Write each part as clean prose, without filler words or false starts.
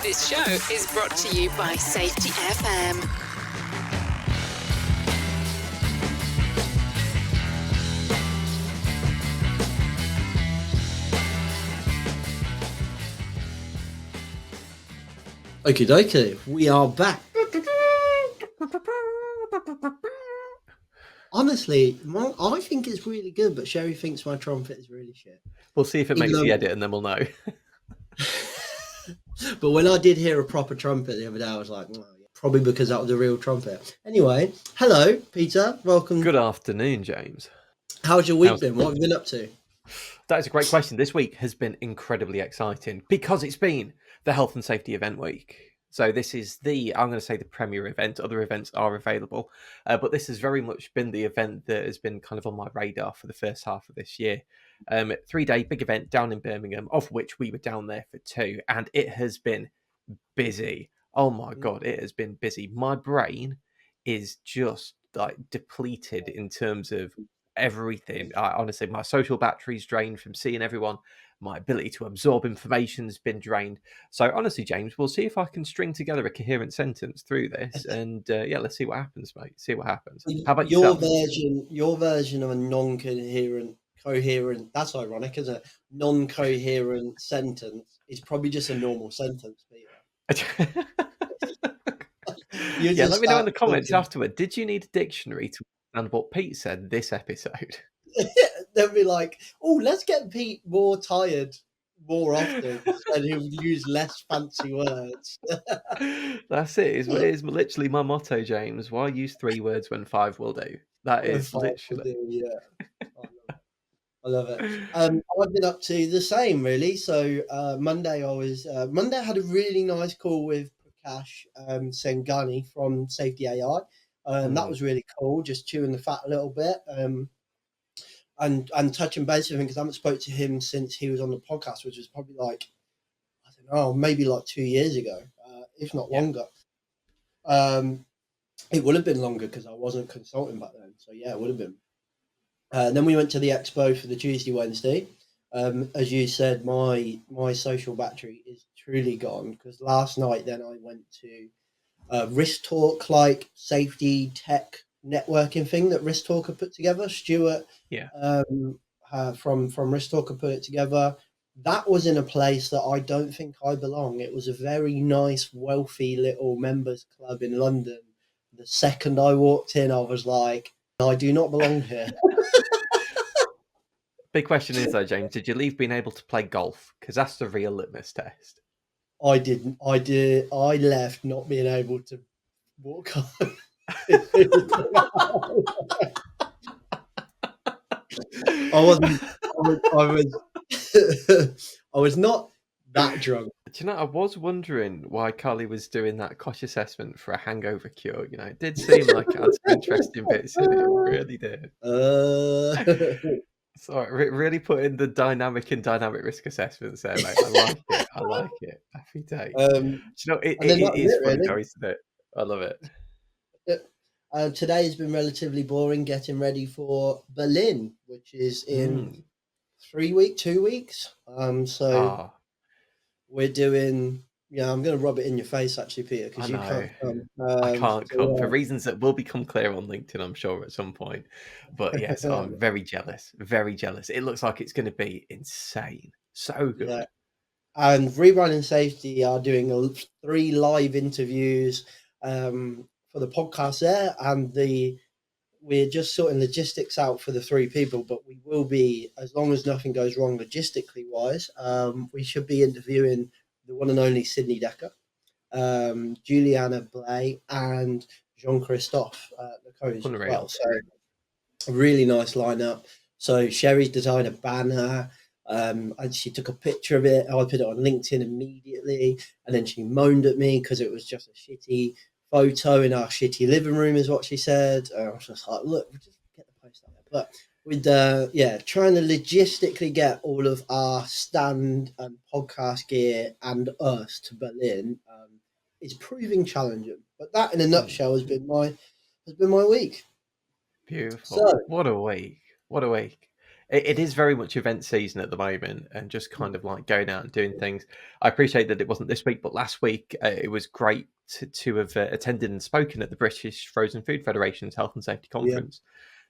This show is brought to you by Safety FM. Okie dokie, we are back. Honestly, I think it's really good, but Sherry thinks my trumpet is really shit. We'll see if it makes the edit and then we'll know. But when I did hear a proper trumpet the other day, I was like, oh, yeah, probably because that was a real trumpet. Anyway, hello, Peter. Welcome. Good afternoon, James. How's your week been? What have you been up to? That is a great question. This week has been incredibly exciting because it's been the Health and Safety Event Week. So this is I'm going to say the premier event. Other events are available, but this has very much been the event that has been kind of on my radar for the first half of this year. 3-day big event down in Birmingham, of which we were down there for 2, and it has been busy. Oh my God, it has been busy. My brain is just like depleted in terms of everything. Honestly, my social battery's drained from seeing everyone. My ability to absorb information has been drained. So honestly, James, we'll see if I can string together a coherent sentence through this, and let's see what happens, mate. See what happens. How about your yourself? Your version of a coherent. That's ironic, isn't it? Non-coherent sentence is probably just a normal sentence, Peter. Let me know in the comments afterward. Did you need a dictionary to understand what Pete said this episode? They'll be like, oh, let's get Pete more tired more often and he'll use less fancy words. That's it. It's literally my motto, James. Why use 3 words when 5 will do? That is literally. I love it. I've been up to the same, really. So Monday I had a really nice call with Prakash Sengani from Safety AI. That was really cool, just chewing the fat a little bit. And touching base with him, because I haven't spoke to him since he was on the podcast, which was probably like, I don't know, maybe like 2 years ago, if not longer. It would have been longer because I wasn't consulting back then. So yeah, it would have been. Then we went to the expo for the Tuesday, Wednesday. As you said, my social battery is truly gone because last night then I went to Risk Talk, like safety tech networking thing that Risk Talk had put together. Stuart from Risk Talk had put it together. That was in a place that I don't think I belong. It was a very nice, wealthy little members club in London. The second I walked in, I was like, I do not belong here. Big question is though, James, did you leave being able to play golf? Because that's the real litmus test. I didn't. I left not being able to walk home. I was not that drunk. Do you know, I was wondering why Carly was doing that Koch assessment for a hangover cure. You know, it did seem like it had some interesting bits in it. It really did. So really put in the dynamic risk assessments there, mate. I like it. Happy day. Do you know, it is funny though, isn't it? I love it. Today has been relatively boring getting ready for Berlin, which is in 2 weeks. We're doing, I'm going to rub it in your face actually, Peter, because you can't come. I can't come for reasons that will become clear on LinkedIn, I'm sure, at some point. But yes, I'm very jealous. Very jealous. It looks like it's going to be insane. So good. Yeah. And Rebranding Safety are doing 3 live interviews for the podcast there, and we're just sorting logistics out for the 3 people, but we will be, as long as nothing goes wrong logistically wise, we should be interviewing the one and only Sydney Decker, Juliana Blay, and Jean-Christophe Lecoz as well. So a really nice lineup. So Sherry's designed a banner, and she took a picture of it. I put it on LinkedIn immediately, and then she moaned at me because it was just a shitty photo in our shitty living room, is what she said. I was just like, look, we'll just get the post out there. But with trying to logistically get all of our stand and podcast gear and us to Berlin is proving challenging. But that, in a nutshell, has been my week. Beautiful. So, what a week! It is very much event season at the moment, and just kind of like going out and doing things. I appreciate that it wasn't this week, but last week it was great to have attended and spoken at the British Frozen Food Federation's Health and Safety Yeah. Conference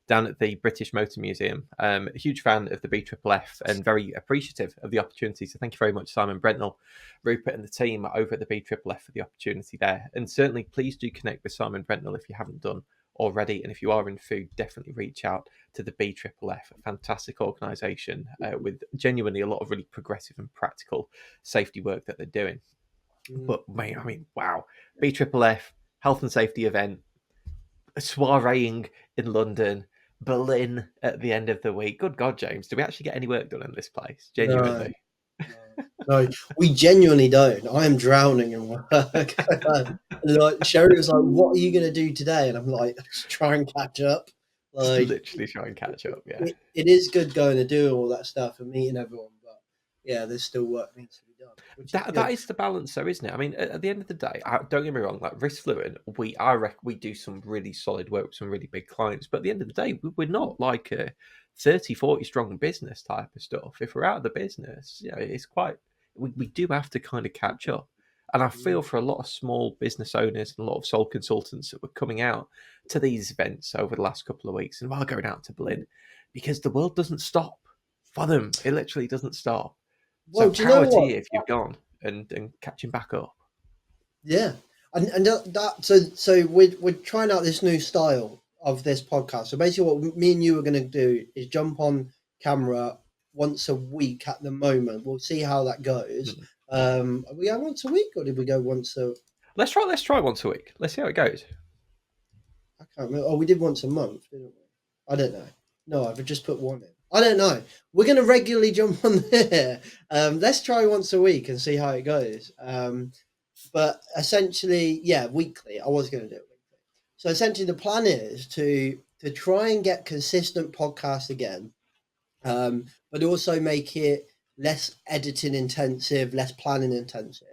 down at the British Motor Museum. A huge fan of the BFFF and very appreciative of the opportunity. So thank you very much, Simon Brentnell, Rupert, and the team over at the BFFF for the opportunity there. And certainly, please do connect with Simon Brentnell if you haven't done already. And if you are in food, definitely reach out to the BFFF, a fantastic organisation with genuinely a lot of really progressive and practical safety work that they're doing. But mate, I mean, wow, BFFF health and safety event, soireeing in London, Berlin at the end of the week. Good God, James, do we actually get any work done in this place? Genuinely. No, we genuinely don't. I am drowning in work. Like Sherry was like, "What are you going to do today?" And I'm like, "Try and catch up." Like, literally try and catch up. Yeah, it is good going to do all that stuff and meeting everyone, but yeah, there's still work needs to be done. That is the balance, though, isn't it? I mean, at the end of the day, don't get me wrong. Like Risk Fluent, we do some really solid work with some really big clients, but at the end of the day, we're not like a 30, 40 strong business type of stuff. If we're out of the business, it's quite. We do have to kind of catch up. And I feel for a lot of small business owners and a lot of sole consultants that were coming out to these events over the last couple of weeks and while going out to Berlin, because the world doesn't stop for them. It literally doesn't stop. Well, So do you know power to what? you if you've gone and catching back up. Yeah, and so we're trying out this new style of this podcast. So basically, what me and you are going to do is jump on camera once a week at the moment. We'll see how that goes. Are we going once a week, or did we go once a? Let's try once a week. Let's see how it goes. I can't remember. Oh, we did once a month, didn't we? I don't know. No, I've just put one in. I don't know. We're going to regularly jump on there. Let's try once a week and see how it goes. But essentially, yeah, weekly. I was going to do it weekly. So essentially, the plan is to try and get consistent podcasts again, but also make it less editing intensive, less planning intensive.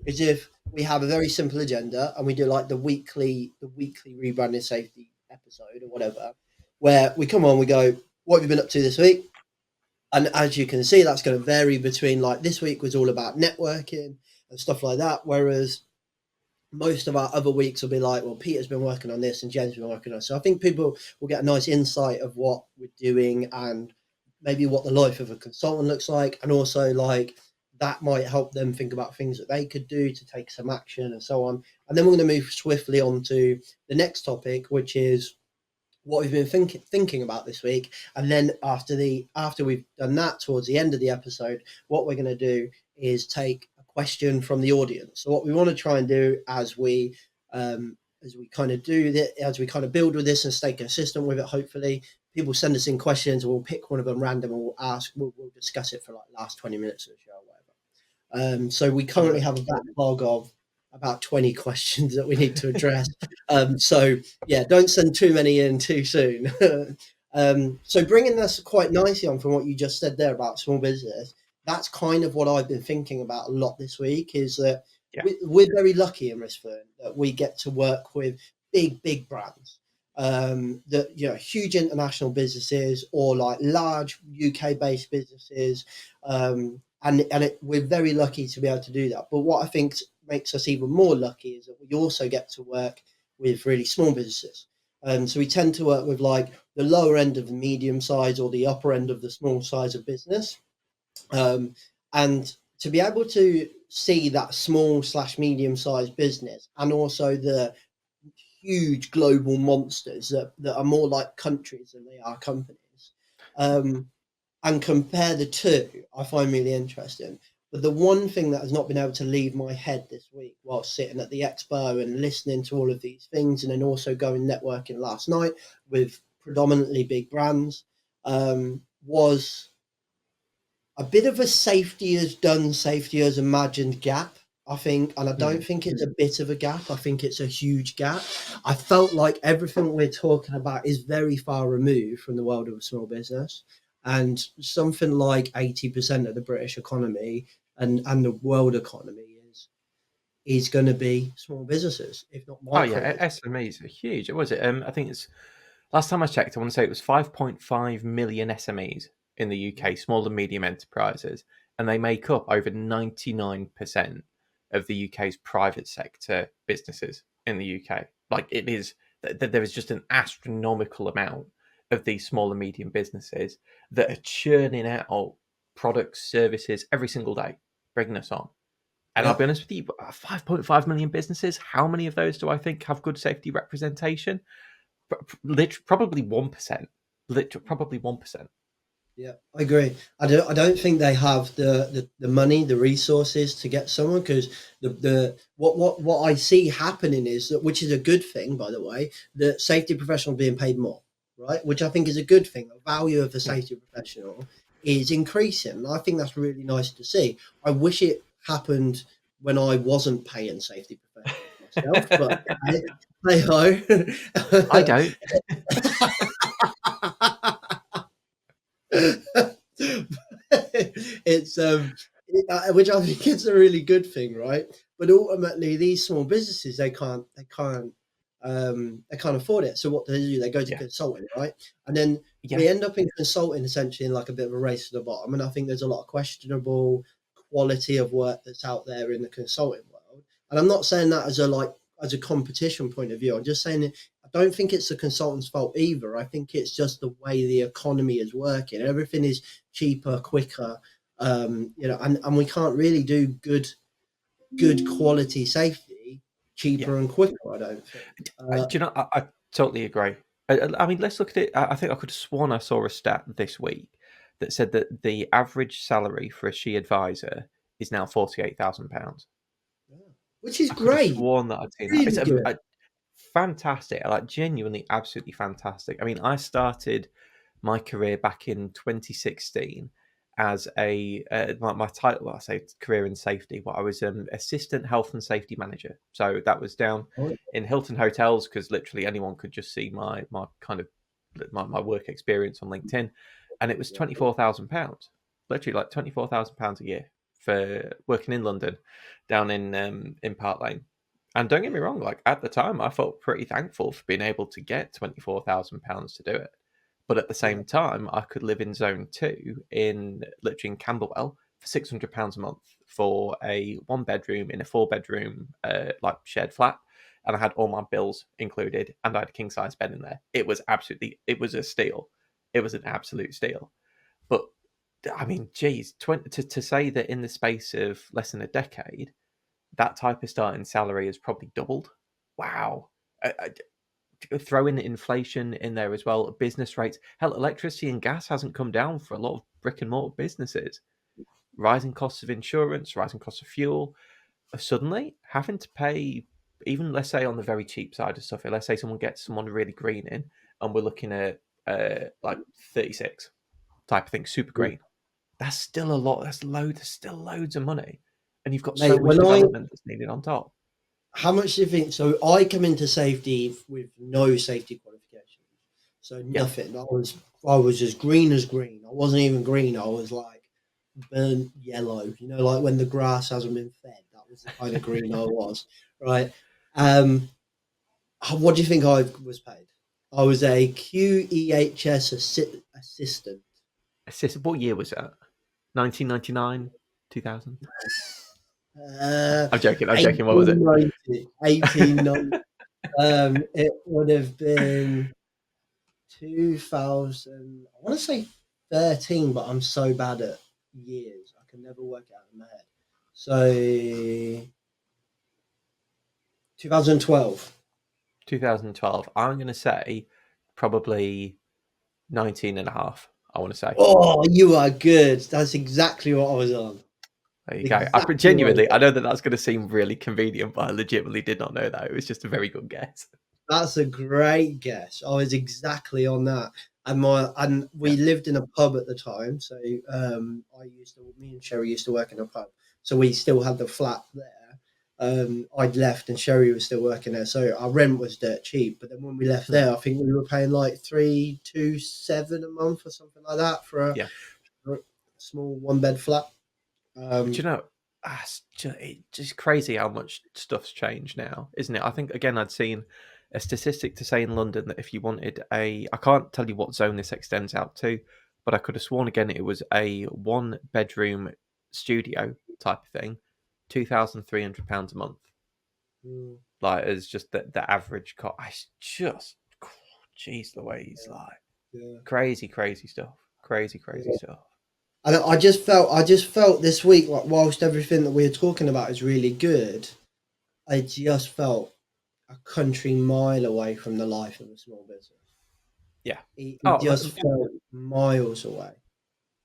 Is if we have a very simple agenda and we do like the weekly rebranding safety episode or whatever, where we come on, we go, what have you been up to this week? And as you can see, that's going to vary between, like, this week was all about networking and stuff like that, whereas most of our other weeks will be like, well, Peter's been working on this and Jen's been working on it. So I think people will get a nice insight of what we're doing and maybe what the life of a consultant looks like. And also, like, that might help them think about things that they could do to take some action and so on. And then we're going to move swiftly on to the next topic, which is what we've been thinking about this week. And then after we've done that, towards the end of the episode, what we're going to do is take a question from the audience. So what we want to try and do as we kind of do that, as we kind of build with this and stay consistent with it, hopefully people send us in questions and we'll pick one of them random and we'll discuss it for like last 20 minutes of the show or whatever. So we currently have a backlog of about 20 questions that we need to address. So yeah, don't send too many in too soon. So bringing this quite nicely on from what you just said there about small business, that's kind of what I've been thinking about a lot this week, is that we're very lucky in Risk Fluent that we get to work with big brands, that, you know, huge international businesses or like large UK based businesses. We're very lucky to be able to do that. But what I think makes us even more lucky is that we also get to work with really small businesses. So we tend to work with like the lower end of the medium size or the upper end of the small size of business. And to be able to see that small/medium sized business and also the huge global monsters that are more like countries than they are companies, and compare the two, I find really interesting. But the one thing that has not been able to leave my head this week while sitting at the expo and listening to all of these things, and then also going networking last night with predominantly big brands, was a bit of a safety as imagined gap, I think. And I don't think it's a bit of a gap. I think it's a huge gap. I felt like everything we're talking about is very far removed from the world of a small business. And something like 80% of the British economy and the world economy is going to be small businesses, if not micro. Oh yeah, SMEs are huge. Was it? I think it's last time I checked. I want to say it was 5.5 million SMEs in the UK, small and medium enterprises, and they make up over 99% of the UK's private sector businesses in the UK. Like, it is, there is just an astronomical amount of these small and medium businesses that are churning out products, services every single day, bringing us on. And I'll Yeah. be honest with you, 5.5 million businesses, how many of those do I think have good safety representation? Literally, probably 1%. Literally, probably 1%. Yeah, I agree. I don't think they have the money, the resources to get someone, because the what I see happening is that, which is a good thing, by the way, that safety professionals being paid more, right? Which I think is a good thing. The value of the safety professional is increasing. And I think that's really nice to see. I wish it happened when I wasn't paying safety professionals myself, but hey ho. I don't. It's which I think is a really good thing, right? But ultimately, these small businesses, they can't afford it. So what do? They go to consulting, right? And then we end up in consulting essentially in like a bit of a race to the bottom. And I think there's a lot of questionable quality of work that's out there in the consulting world. And I'm not saying that as a competition point of view. I'm just saying I don't think it's the consultant's fault either. I think it's just the way the economy is working. Everything is cheaper, quicker, and we can't really do good quality safety cheaper and quicker. I don't think. Do you know? I totally agree. I mean, let's look at it. I think I could have sworn I saw a stat this week that said that the average salary for a she advisor is now £48,000. Which is I could have great. sworn that I'd seen Really that. good. Fantastic, like genuinely, absolutely fantastic. I mean, I started my career back in 2016 as my title, I say career in safety, but I was an assistant health and safety manager. So that was down in Hilton hotels, because literally anyone could just see my kind of my work experience on LinkedIn, and it was £24,000, literally like £24,000 a year for working in London, down in Park Lane. And don't get me wrong, like at the time, I felt pretty thankful for being able to get £24,000 to do it. But at the same time, I could live in Zone 2 literally in Camberwell for £600 a month for a 1-bedroom in a 4-bedroom like shared flat, and I had all my bills included, and I had a king size bed in there. It was a steal. It was an absolute steal. But I mean, geez, to say that in the space of less than a decade, that type of starting salary has probably doubled. Wow. Throw in inflation in there as well, business rates. Hell, electricity and gas hasn't come down for a lot of brick and mortar businesses. Rising costs of insurance, rising costs of fuel. Suddenly, having to pay, even let's say on the very cheap side of stuff, let's say someone gets someone really green in, and we're looking at like 36 type of thing, super green. That's still a lot. There's still loads of money. And you've got so much development that's needed on top. How much do you think? So I come into safety with no safety qualifications, so nothing. I was as green as green. I wasn't even green. I was like burnt yellow. You know, like when the grass hasn't been fed. That was the kind of green I was. Right. What do you think I was paid? I was a QEHS assistant. Assistant. What year was that? 1999, 2000. I'm joking. What was it? 1890. It would have been 2000. I want to say 13, but I'm so bad at years. I can never work it out in my head. So 2012. 2012. I'm going to say probably 19 and a half, I want to say. Oh, you are good. That's exactly what I was on. There you go. I genuinely, I know that that's going to seem really convenient, but I legitimately did not know that. It was just a very good guess. That's a great guess. I was exactly on that. And we lived in a pub at the time. So me and Sherry used to work in a pub. So we still had the flat there. I'd left and Sherry was still working there. So our rent was dirt cheap. But then when we left there, I think we were paying like $327 a month or something like that for a small 1-bed flat. Do you know, it's just crazy how much stuff's changed now, isn't it? I think, again, I'd seen a statistic to say in London that if you wanted I can't tell you what zone this extends out to, but I could have sworn again it was a 1-bedroom studio type of thing, £2,300 a month. Like, as just the average cost. I just, jeez Louise, like crazy stuff. Crazy stuff. And I just felt this week, like, whilst everything that we're talking about is really good, I just felt a country mile away from the life of a small business. Yeah. It just felt miles away.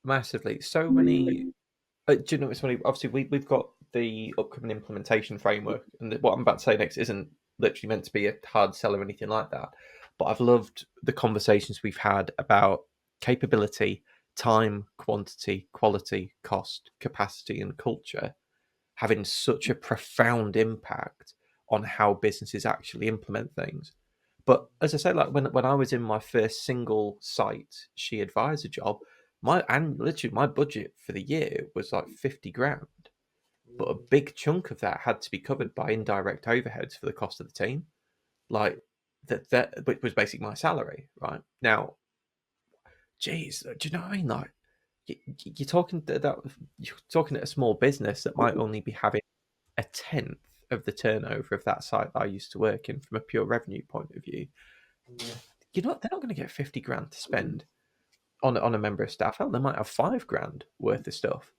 Massively. So many. Do you know what's funny? Obviously, we've got the upcoming implementation framework, and what I'm about to say next isn't literally meant to be a hard sell or anything like that. But I've loved the conversations we've had about capability, time, quantity, quality, cost, capacity, and culture having such a profound impact on how businesses actually implement things. But as I say, like when I was in my first single site she advisor job, literally my budget for the year was like 50 grand. But a big chunk of that had to be covered by indirect overheads for the cost of the team. Like that which was basically my salary, right? Now, geez, do you know what I mean? Like you're talking you're talking at a small business that might only be having a tenth of the turnover of that site that I used to work in from a pure revenue point of view. They're not going to get 50 grand to spend on a member of staff. Hell, they might have 5 grand worth of stuff.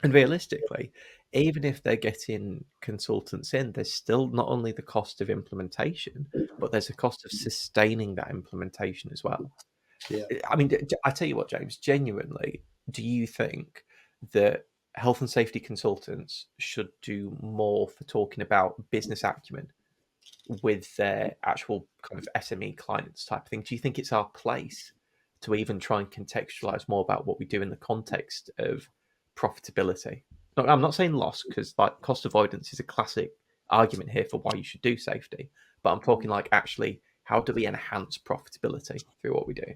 And realistically, even if they're getting consultants in, there's still not only the cost of implementation, but there's a cost of sustaining that implementation as well. Yeah. I mean, I tell you what, James, genuinely, do you think that health and safety consultants should do more for talking about business acumen with their actual kind of SME clients type of thing? Do you think it's our place to even try and contextualize more about what we do in the context of profitability? No, I'm not saying loss, because like cost avoidance is a classic argument here for why you should do safety, but I'm talking like actually how do we enhance profitability through what we do?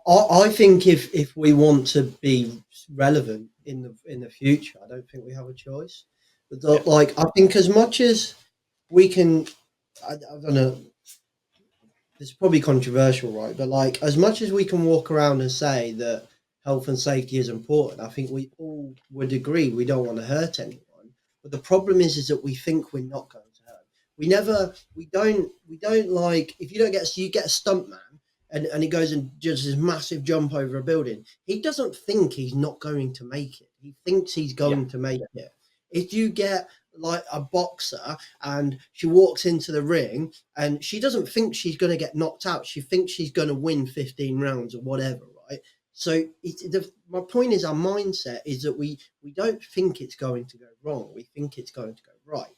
I think if we want to be relevant in the future, I don't think we have a choice. But like, I think as much as we can, I don't know, it's probably controversial, right? But like, as much as we can walk around and say that health and safety is important, I think we all would agree we don't want to hurt anyone. But the problem is that we think we're not going to hurt. We don't like, if you don't get, you get a stuntman and he goes and does this massive jump over a building. He doesn't think he's not going to make it. He thinks he's going to make it. If you get like a boxer and she walks into the ring and she doesn't think she's going to get knocked out, she thinks she's going to win 15 rounds or whatever, right? So my point is, our mindset is that we don't think it's going to go wrong, we think it's going to go right.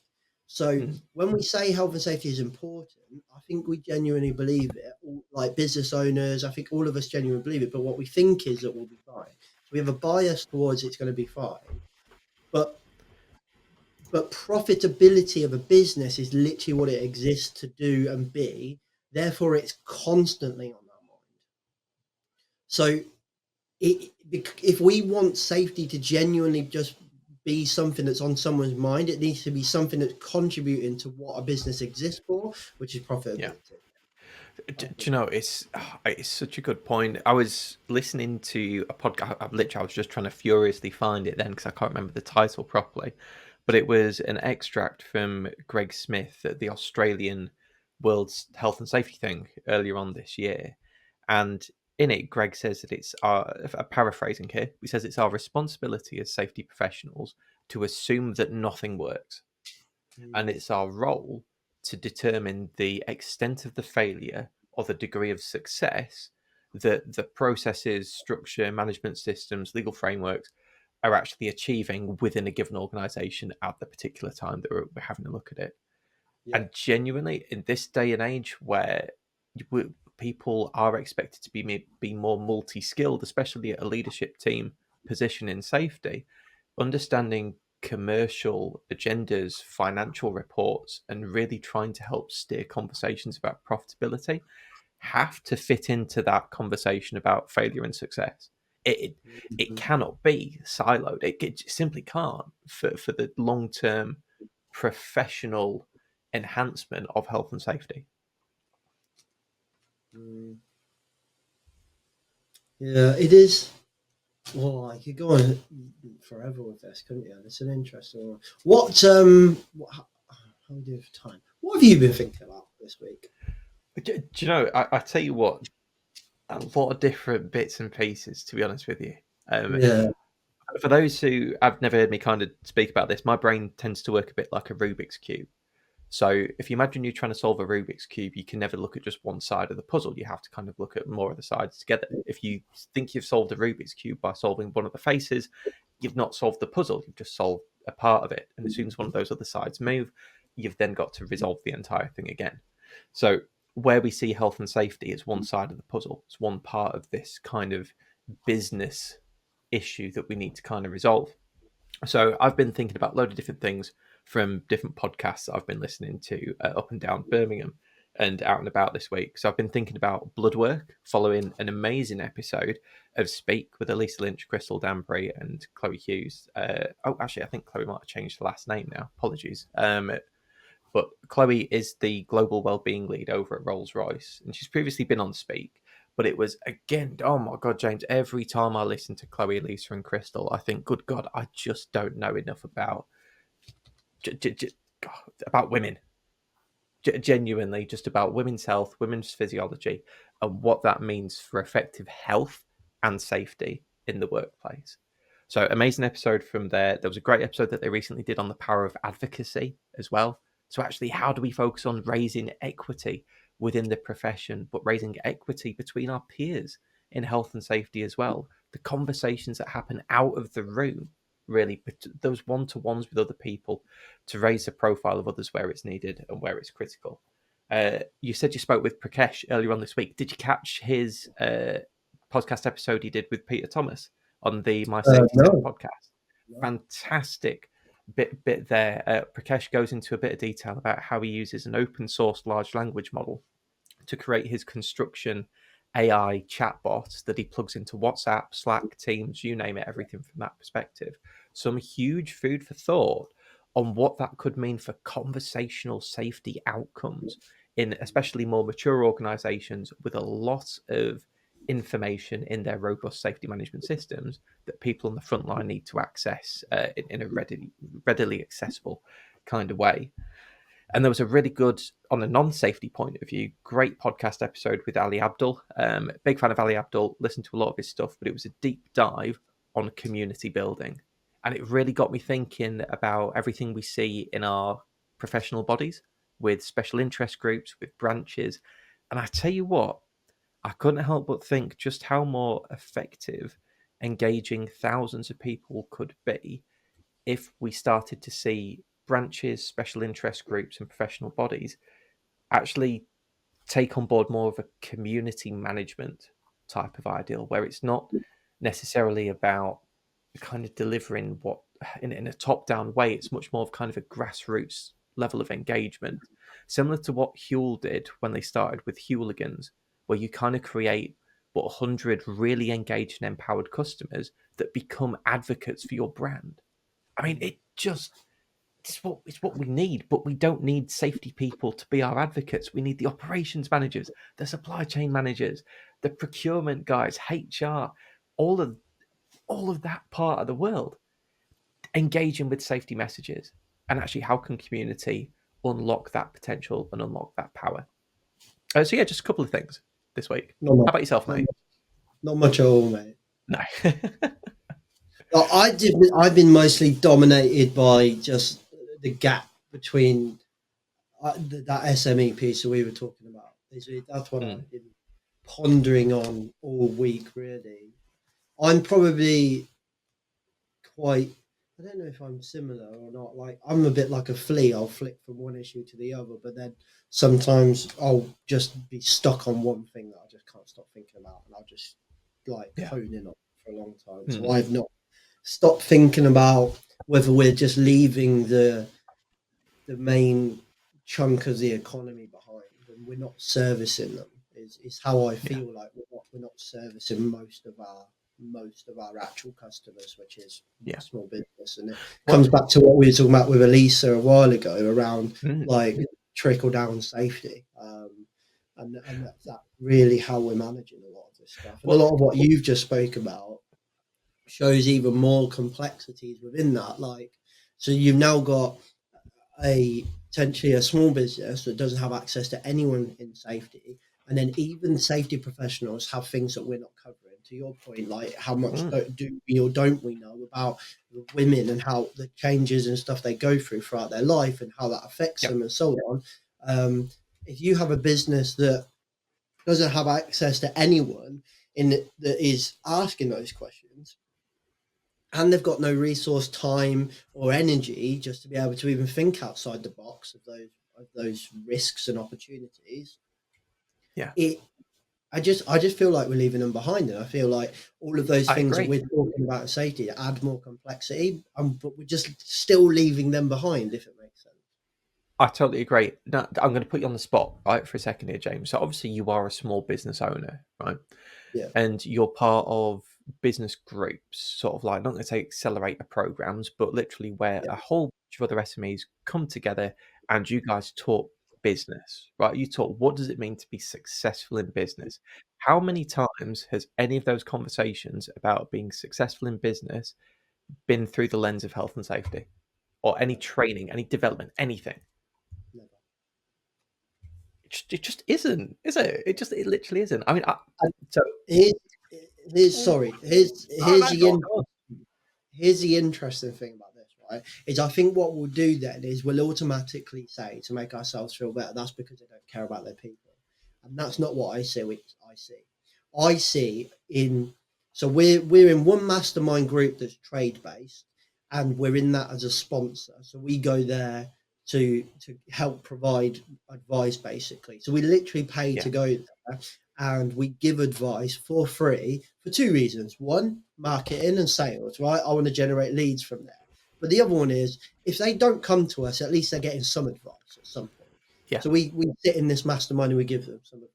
So when we say health and safety is important, I think we genuinely believe it. Like business owners, I think all of us genuinely believe it, but what we think is that we'll be fine. So we have a bias towards it's going to be fine, but profitability of a business is literally what it exists to do and be. Therefore, it's constantly on our mind. So if we want safety to genuinely just be something that's on someone's mind, it needs to be something that's contributing to what a business exists for, which is profitability. Yeah. Do you know, it's such a good point. I was listening to a podcast. I was just trying to furiously find it then because I can't remember the title properly, but it was an extract from Greg Smith at the Australian World's Health and Safety thing earlier on this year, and in it, Greg says that it's paraphrasing here. He says it's our responsibility as safety professionals to assume that nothing works, and it's our role to determine the extent of the failure or the degree of success that the processes, structure, management systems, legal frameworks are actually achieving within a given organization at the particular time that we're having a look at it. Yeah. And genuinely, in this day and age where people are expected to be more multi-skilled, especially at a leadership team position in safety, understanding commercial agendas, financial reports, and really trying to help steer conversations about profitability have to fit into that conversation about failure and success. It cannot be siloed. It simply can't for the long-term professional enhancement of health and safety. Yeah, it is. Well, I could go on forever with this, couldn't you? It's an interesting one. How are we doing for time? What have you been thinking about this week? Do you know, I tell you what, a lot of different bits and pieces, to be honest with you. Yeah, For those who have never heard me kind of speak about this, my brain tends to work a bit like a Rubik's Cube. So if you imagine you're trying to solve a Rubik's Cube, you can never look at just one side of the puzzle. You have to kind of look at more of the sides together. If you think you've solved a Rubik's Cube by solving one of the faces, you've not solved the puzzle. You've just solved a part of it. And as soon as one of those other sides move, you've then got to resolve the entire thing again. So where we see health and safety is one side of the puzzle. It's one part of this kind of business issue that we need to kind of resolve. So I've been thinking about a load of different things from different podcasts that I've been listening to up and down Birmingham and out and about this week. So I've been thinking about blood work, following an amazing episode of Speak with Elisa Lynch, Crystal Danbury, and Chloe Hughes. Actually, I think Chloe might have changed the last name now. Apologies. But Chloe is the global wellbeing lead over at Rolls-Royce, and she's previously been on Speak. But it was, again, oh my God, James, every time I listen to Chloe, Lisa, and Crystal, I think, good God, I just don't know enough about women. Genuinely, just about women's health, women's physiology, and what that means for effective health and safety in the workplace. So, amazing episode from there. There was a great episode that they recently did on the power of advocacy as well. So, actually, how do we focus on raising equity within the profession, but raising equity between our peers in health and safety as well? The conversations that happen out of the room, really, those one-to-ones with other people to raise the profile of others where it's needed and where it's critical. You said you spoke with Prakash earlier on this week. Did you catch his podcast episode he did with Peter Thomas on the My Safety Tech no. podcast? Fantastic bit there. Prakash goes into a bit of detail about how he uses an open source large language model to create his construction AI chatbot that he plugs into WhatsApp, Slack, Teams, you name it, everything from that perspective. Some huge food for thought on what that could mean for conversational safety outcomes in especially more mature organizations with a lot of information in their robust safety management systems that people on the front line need to access in a readily accessible kind of way. And there was a really good, on a non-safety point of view, great podcast episode with Ali Abdul. Big fan of Ali Abdul, listened to a lot of his stuff, but it was a deep dive on community building. And it really got me thinking about everything we see in our professional bodies with special interest groups, with branches. And I tell you what, I couldn't help but think just how more effective engaging thousands of people could be if we started to see branches, special interest groups, and professional bodies actually take on board more of a community management type of ideal, where it's not necessarily about kind of delivering what in a top-down way. It's much more of kind of a grassroots level of engagement, similar to what Huel did when they started with Hooligans, where you kind of create 100 really engaged and empowered customers that become advocates for your brand. I mean, it's what we need, but we don't need safety people to be our advocates. We need the operations managers, the supply chain managers, the procurement guys, HR, all of that part of the world engaging with safety messages. And actually, how can community unlock that potential and unlock that power? So yeah, just a couple of things this week. How about yourself, mate? Not much at all, mate. No. I've been mostly dominated by just the gap between that SME piece that we were talking about. That's what I've been pondering on all week, really. I'm probably quite, I don't know if I'm similar or not. Like, I'm a bit like a flea. I'll flick from one issue to the other, but then sometimes I'll just be stuck on one thing that I just can't stop thinking about, and I'll just hone in on for a long time. So I've not stopped thinking about whether we're just leaving the main chunk of the economy behind, and we're not servicing them. Is how I feel like we're not servicing most of our actual customers, which is small business. And it comes back to what we were talking about with Elisa a while ago around like trickle down safety, and that's really how we're managing a lot of this stuff. And a lot of what you've just spoke about shows even more complexities within that. Like, so you've now got potentially a small business that doesn't have access to anyone in safety, and then even safety professionals have things that we're not covering. To your point, like how much do we or don't we know about women and how the changes and stuff they go through throughout their life and how that affects them and so on. If you have a business that doesn't have access to anyone that is asking those questions, and they've got no resource, time, or energy just to be able to even think outside the box of those risks and opportunities. I just feel like we're leaving them behind, and I feel like all of those things that we're talking about in safety add more complexity, but we're just still leaving them behind, if it makes sense. I totally agree. Now, I'm going to put you on the spot, right, for a second here, James. So obviously you are a small business owner, right? Yeah. And you're part of business groups, sort of like, not going to say accelerator programs, but literally where a whole bunch of other SMEs come together and you guys talk business, right? You talk, what does it mean to be successful in business? How many times has any of those conversations about being successful in business been through the lens of health and safety, or any training, any development, anything? Never. It just isn't, is it? It literally isn't. I mean, here's the interesting thing about this, right? Is I think what we'll do then is we'll automatically say, to make ourselves feel better, that's because they don't care about their people, and that's not what I see. So we're in one mastermind group that's trade based, and we're in that as a sponsor. So we go there to help provide advice, basically. So we literally pay to go there, and we give advice for free for two reasons. One, marketing and sales, right? I want to generate leads from there. But the other one is, if they don't come to us, at least they're getting some advice at some point. Yeah. So we sit in this mastermind and we give them some advice.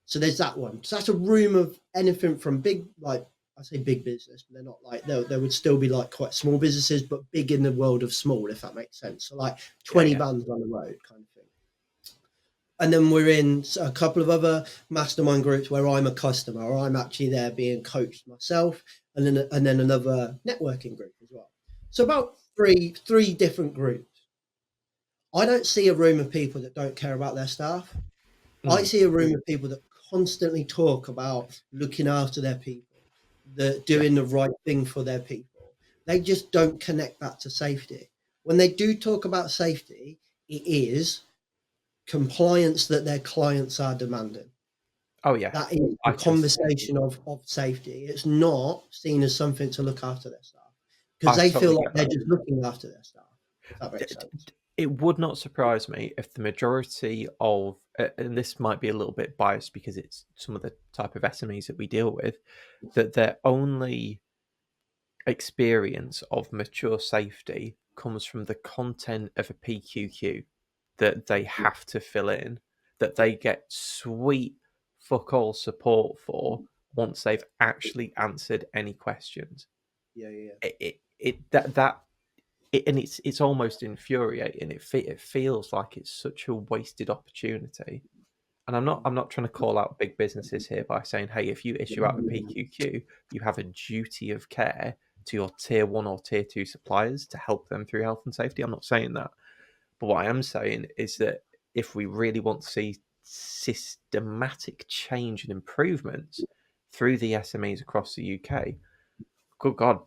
So there's that one. So that's a room of anything from big, like I say big business, but they're not like, they would still be like quite small businesses, but big in the world of small, if that makes sense. So like 20 vans on the road kind of thing. And then we're in a couple of other mastermind groups where I'm a customer, or I'm actually there being coached myself, and then another networking group as well. So about three different groups. I don't see a room of people that don't care about their staff. I see a room of people that constantly talk about looking after their people, doing the right thing for their people. They just don't connect that to safety. When they do talk about safety, it is compliance that their clients are demanding. Oh yeah, that is a conversation of safety. It's not seen as something to look after their staff, because they feel like they're just looking after their staff, if that makes sense. It would not surprise me if the majority of, and this might be a little bit biased because it's some of the type of SMEs that we deal with, that their only experience of mature safety comes from the content of a PQQ that they have to fill in, that they get sweet fuck all support for once they've actually answered any questions. And it's almost infuriating. It feels like it's such a wasted opportunity. And I'm not trying to call out big businesses here by saying, hey, if you issue out a PQQ, you have a duty of care to your tier 1 or tier 2 suppliers to help them through health and safety. I'm not saying that. But what I am saying is that if we really want to see systematic change and improvements through the SMEs across the UK, good God,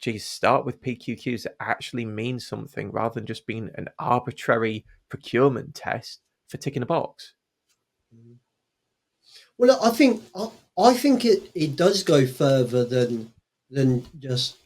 geez, start with PQQs that actually mean something rather than just being an arbitrary procurement test for ticking a box. Well, I think it does go further than just.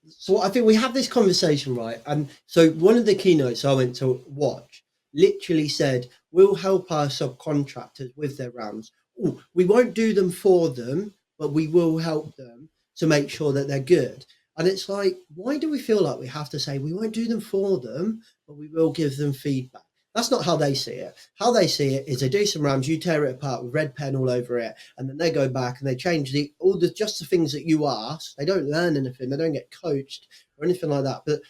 So I think we have this conversation, right? And so one of the keynotes I went to watch literally said, we'll help our subcontractors with their rounds. Ooh, we won't do them for them, but we will help them to make sure that they're good. And it's like, why do we feel like we have to say we won't do them for them, but we will give them feedback? That's not how they see it. How they see it is they do some rams, you tear it apart with red pen all over it, and then they go back and they change just the things that you ask. They don't learn anything. They don't get coached or anything like that. But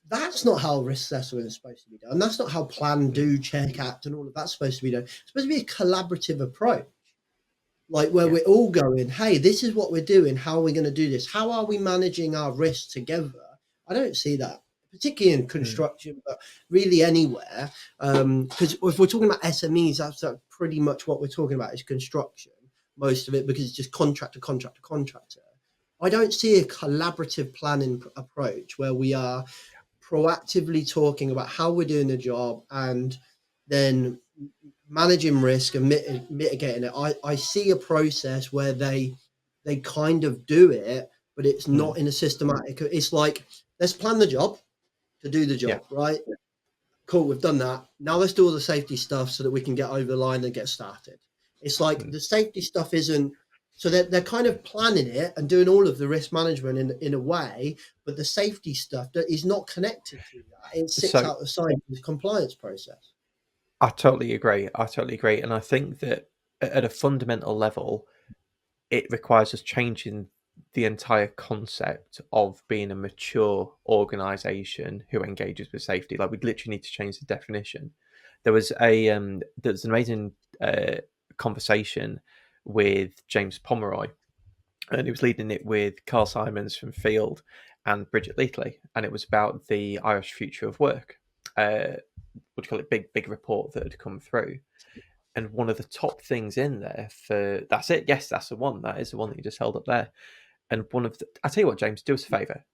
that's not how risk assessment is supposed to be done. That's not how plan, do, check, act, and all of that's supposed to be done. It's supposed to be a collaborative approach. like where we're all going, hey, this is what we're doing. How are we going to do this? How are we managing our risks together? I don't see that, particularly in construction, but really anywhere. Because if we're talking about SMEs, that's pretty much what we're talking about is construction, most of it, because it's just contractor. I don't see a collaborative planning approach where we are proactively talking about how we're doing the job and then managing risk and mitigating it. I see a process where they kind of do it, but it's not in a systematic. It's like, let's plan the job to do the job, right? Cool, we've done that. Now let's do all the safety stuff so that we can get over the line and get started. It's like the safety stuff isn't, so they're kind of planning it and doing all of the risk management in a way, but the safety stuff that is not connected to that. It sits So out the side of the compliance process. I totally agree. And I think that at a fundamental level, it requires us changing the entire concept of being a mature organization who engages with safety. Like, we literally need to change the definition. There was an amazing conversation with James Pomeroy, and he was leading it with Carl Simons from Field and Bridget Leatley, and it was about the Irish future of work. What do you call it? Big report that had come through. And one of the top things in there for that's it. Yes, that's the one. That is the one that you just held up there. And one of the, I tell you what, James, do us a favour.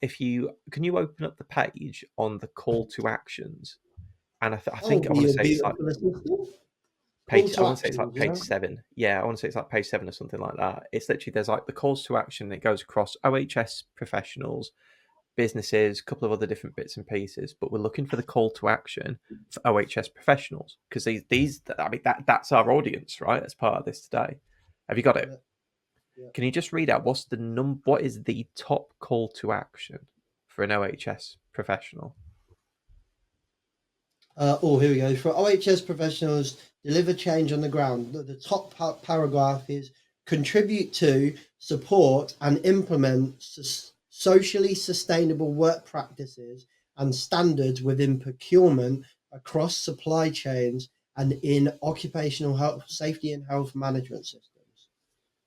If you can, you open up the page on the call to actions, and I think I want to say it's like page. I want to say it's like page 7. Yeah, I want to say it's like page 7 or something like that. It's literally, there's like the calls to action that goes across OHS professionals, businesses, a couple of other different bits and pieces, but we're looking for the call to action for OHS professionals, because these I mean, that's our audience, right, as part of this today. Have you got it? Yeah. Can you just read out what is the top call to action for an OHS professional? Here we go. For OHS professionals, deliver change on the ground. The top paragraph is contribute to, support, and implement socially sustainable work practices and standards within procurement across supply chains and in occupational health, safety and health management systems.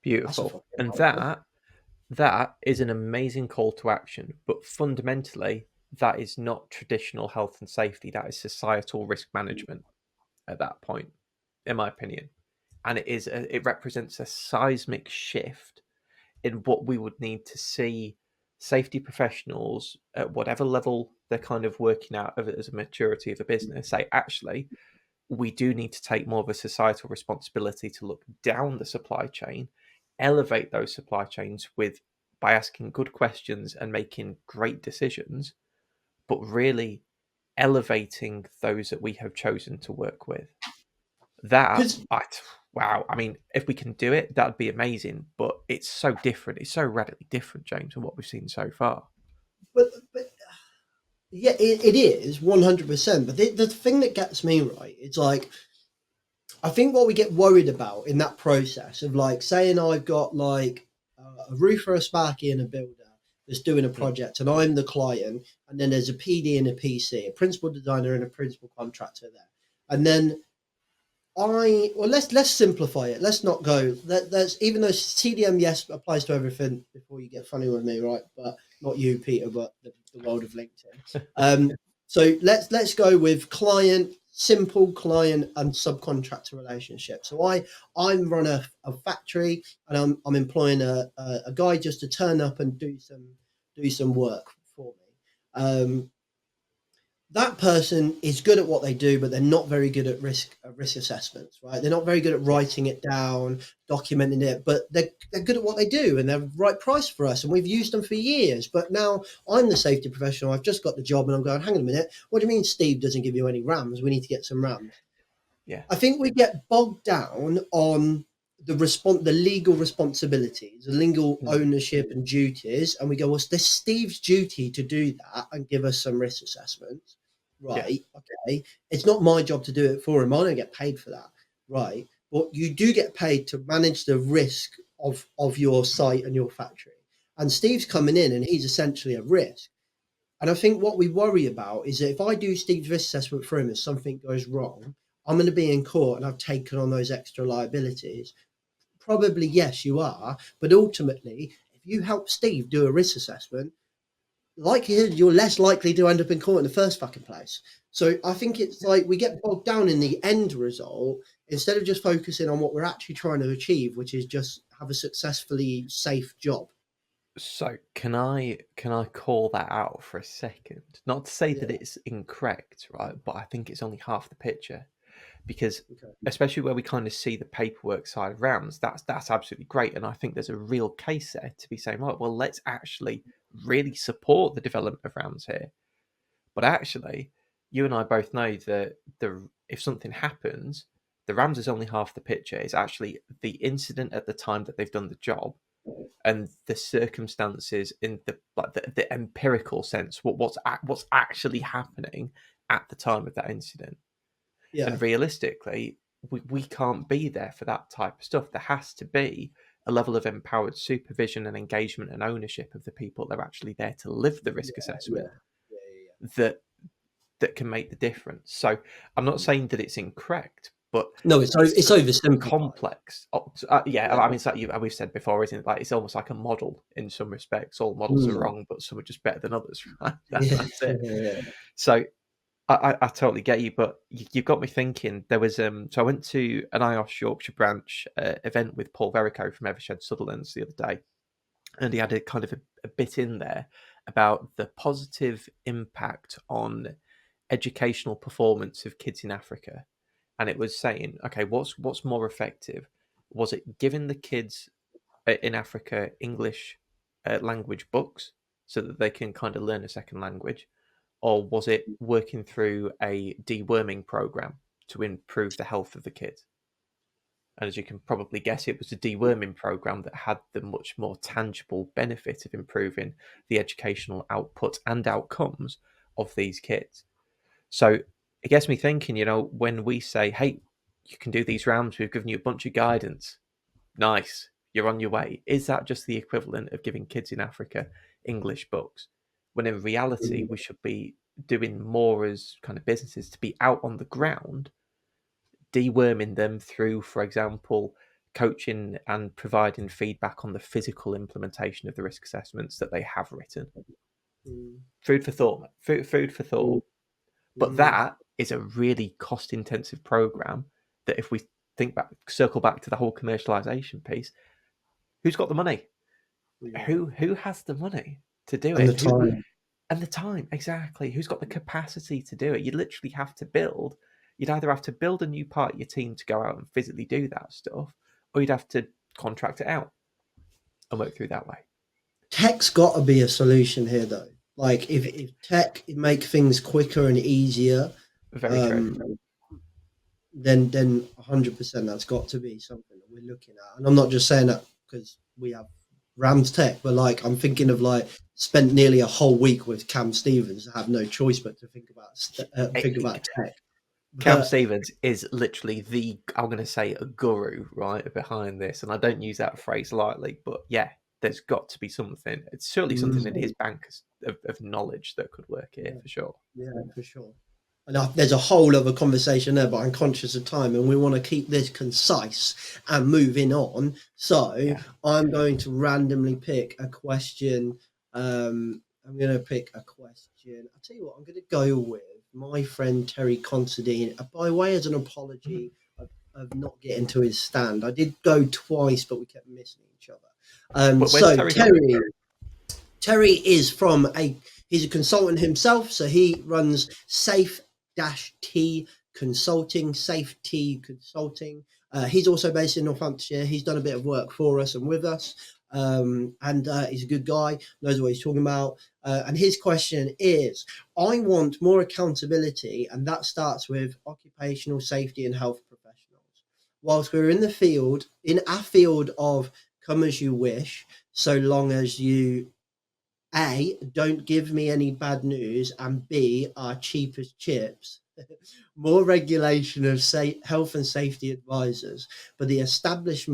Beautiful. And that is an amazing call to action, but fundamentally, that is not traditional health and safety. That is societal risk management at that point, in my opinion. And it represents a seismic shift in what we would need to see safety professionals at whatever level they're kind of working out of it as a maturity of a business say, actually, we do need to take more of a societal responsibility to look down the supply chain, elevate those supply chains by asking good questions and making great decisions, but really elevating those that we have chosen to work with. Wow. I mean, if we can do it, that'd be amazing. But it's so different. It's so radically different, James, from what we've seen so far. But yeah, it is 100%. But the thing that gets me right, it's like, I think what we get worried about in that process of like saying I've got like a roofer, a sparky, and a builder that's doing a project, and I'm the client, and then there's a PD and a PC, a principal designer and a principal contractor there, and then let's simplify it. Let's not go. There's, even though CDM, yes, applies to everything. Before you get funny with me, right? But not you, Peter, but the world of LinkedIn. So let's go with simple client and subcontractor relationship. So I run a factory, and I'm employing a guy just to turn up and do some work for me. That person is good at what they do, but they're not very good at risk assessments, right? They're not very good at writing it down, documenting it, but they're good at what they do, and they're right price for us, and we've used them for years. But now I'm the safety professional. I've just got the job, and I'm going, hang on a minute. What do you mean Steve doesn't give you any RAMs? We need to get some RAMs. Yeah. I think we get bogged down on the legal responsibilities, the legal ownership and duties, and we go, well, it's Steve's duty to do that and give us some risk assessments. Right. Yeah. Okay. It's not my job to do it for him. I don't get paid for that. Right. But you do get paid to manage the risk of your site and your factory. And Steve's coming in and he's essentially a risk. And I think what we worry about is that if I do Steve's risk assessment for him and something goes wrong, I'm going to be in court and I've taken on those extra liabilities. probably, yes, you are. But ultimately, if you help Steve do a risk assessment, likelihood you're less likely to end up in court in the first fucking place. So I think it's like we get bogged down in the end result instead of just focusing on what we're actually trying to achieve, which is just have a successfully safe job. So can I call that out for a second? Not to say that it's incorrect, right? But I think it's only half the picture, because especially where we kind of see the paperwork side of rounds, that's absolutely great, and I think there's a real case there to be saying, right, well, let's actually really support the development of rounds here. But actually, you and I both know that if something happens, the rounds is only half the picture. It's actually the incident at the time that they've done the job, and the circumstances in the empirical sense, what's actually happening at the time of that incident. And realistically, we can't be there for that type of stuff. There has to be a level of empowered supervision and engagement and ownership of the people that are actually there to live the risk assessment that can make the difference. So I'm not saying that it's incorrect, but no, it's oversimplified. Complex. I mean, it's like we've said before, isn't it? Like, it's almost like a model in some respects. All models are wrong, but some are just better than others, right? That's it. Yeah. So I totally get you, but you've got me thinking. There was so I went to an IOS Yorkshire branch event with Paul Verico from Evershed Sutherlands the other day, and he had a kind of a bit in there about the positive impact on educational performance of kids in Africa. And it was saying, okay, what's more effective? Was it giving the kids in Africa English language books so that they can kind of learn a second language? Or was it working through a deworming program to improve the health of the kids? And as you can probably guess, it was a deworming program that had the much more tangible benefit of improving the educational output and outcomes of these kids. So it gets me thinking, when we say, hey, you can do these rounds, we've given you a bunch of guidance. Nice, you're on your way. Is that just the equivalent of giving kids in Africa English books? When in reality, we should be doing more as kind of businesses to be out on the ground, deworming them through, for example, coaching and providing feedback on the physical implementation of the risk assessments that they have written. Food for thought, mate. Food for thought. But that is a really cost-intensive program that, if we circle back to the whole commercialization piece, who's got the money? Who has the money to do it? And the time, exactly. Who's got the capacity to do it? You'd literally have to build. You'd either have to build a new part of your team to go out and physically do that stuff, or you'd have to contract it out and work through that way. Tech's got to be a solution here, though. Like, if tech make things quicker and easier, very true. Then 100% that's got to be something that we're looking at. And I'm not just saying that because we have Rams Tech, but like, I'm thinking of like spent nearly a whole week with Cam Stevens. I have no choice but to think about tech. Cam Stevens is literally I'm going to say, a guru, right, behind this. And I don't use that phrase lightly, but yeah, there's got to be something. It's surely something in his bank of knowledge that could work here, for sure. Yeah, for sure. And there's a whole other conversation there, but I'm conscious of time and we want to keep this concise and moving on. So I'm going to randomly pick a question. I'm going to pick a question. I'll tell you what, I'm going to go with my friend Terry Considine, by way as an apology of not getting to his stand. I did go twice, but we kept missing each other. So Terry is he's a consultant himself. So he runs Safe-T Consulting. He's also based in Northamptonshire. He's done a bit of work for us and with us. And he's a good guy, knows what he's talking about. And his question is, I want more accountability, and that starts with occupational safety and health professionals. Whilst we're in our field of come as you wish, so long as you A, don't give me any bad news, and B, are cheap as chips. More regulation of health and safety advisors, but the established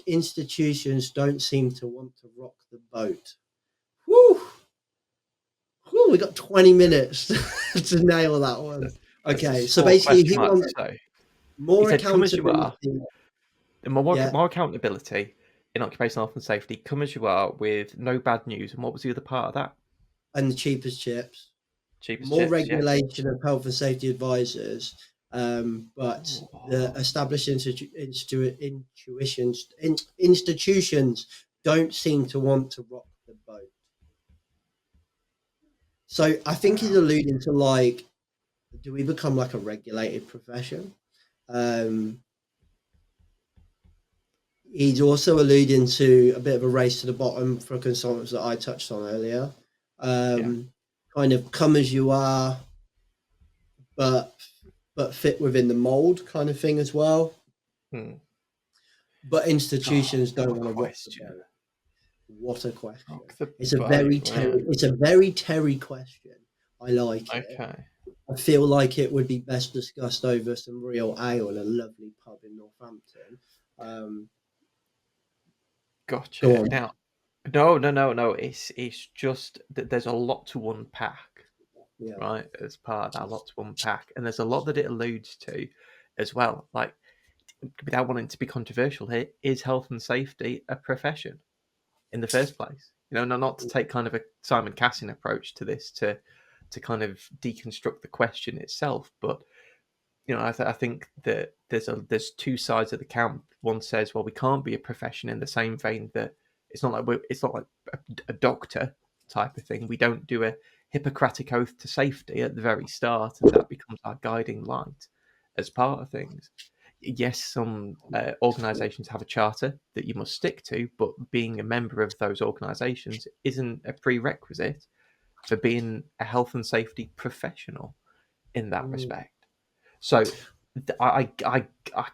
institutions don't seem to want to rock the boat. Woo! We got 20 minutes to nail that one. Okay, so basically he wants... More said, "Come as you are." accountability. And more Yeah, more accountability in occupational health and safety. Come as you are with no bad news. And what was the other part of that? and the cheapest chips. Cheapest More chips, yeah. regulation of health and safety advisors, but the Oh, established institutions don't seem to want to rock the boat. So I think he's wow. alluding to, like, do we become like a regulated profession? Um, he's also alluding to a bit of a race to the bottom for consultants that I touched on earlier. Yeah. Kind of come as you are, but fit within the mold kind of thing as well. Hmm. But God, institutions don't what a want to rock the question. boat. What a question! Rock the It's a boat, very man. Terry question. I like it. Okay. I feel like it would be best discussed over some real ale in a lovely pub in Northampton. Go Gotcha. on. Now, no. It's just that there's a lot to unpack, Yeah. right? As part of that, a lot to unpack, and there's a lot that it alludes to, as well. Like, without wanting to be controversial here, is health and safety a profession in the first place? Not to take kind of a Simon Cassin approach to this, to kind of deconstruct the question itself, but I think that there's two sides of the camp. One says, well, we can't be a profession in the same vein that it's not like a doctor type of thing. We don't do a Hippocratic oath to safety at the very start, and that becomes our guiding light as part of things. Yes, some organisations have a charter that you must stick to, but being a member of those organisations isn't a prerequisite for being a health and safety professional in that Mm. respect. So I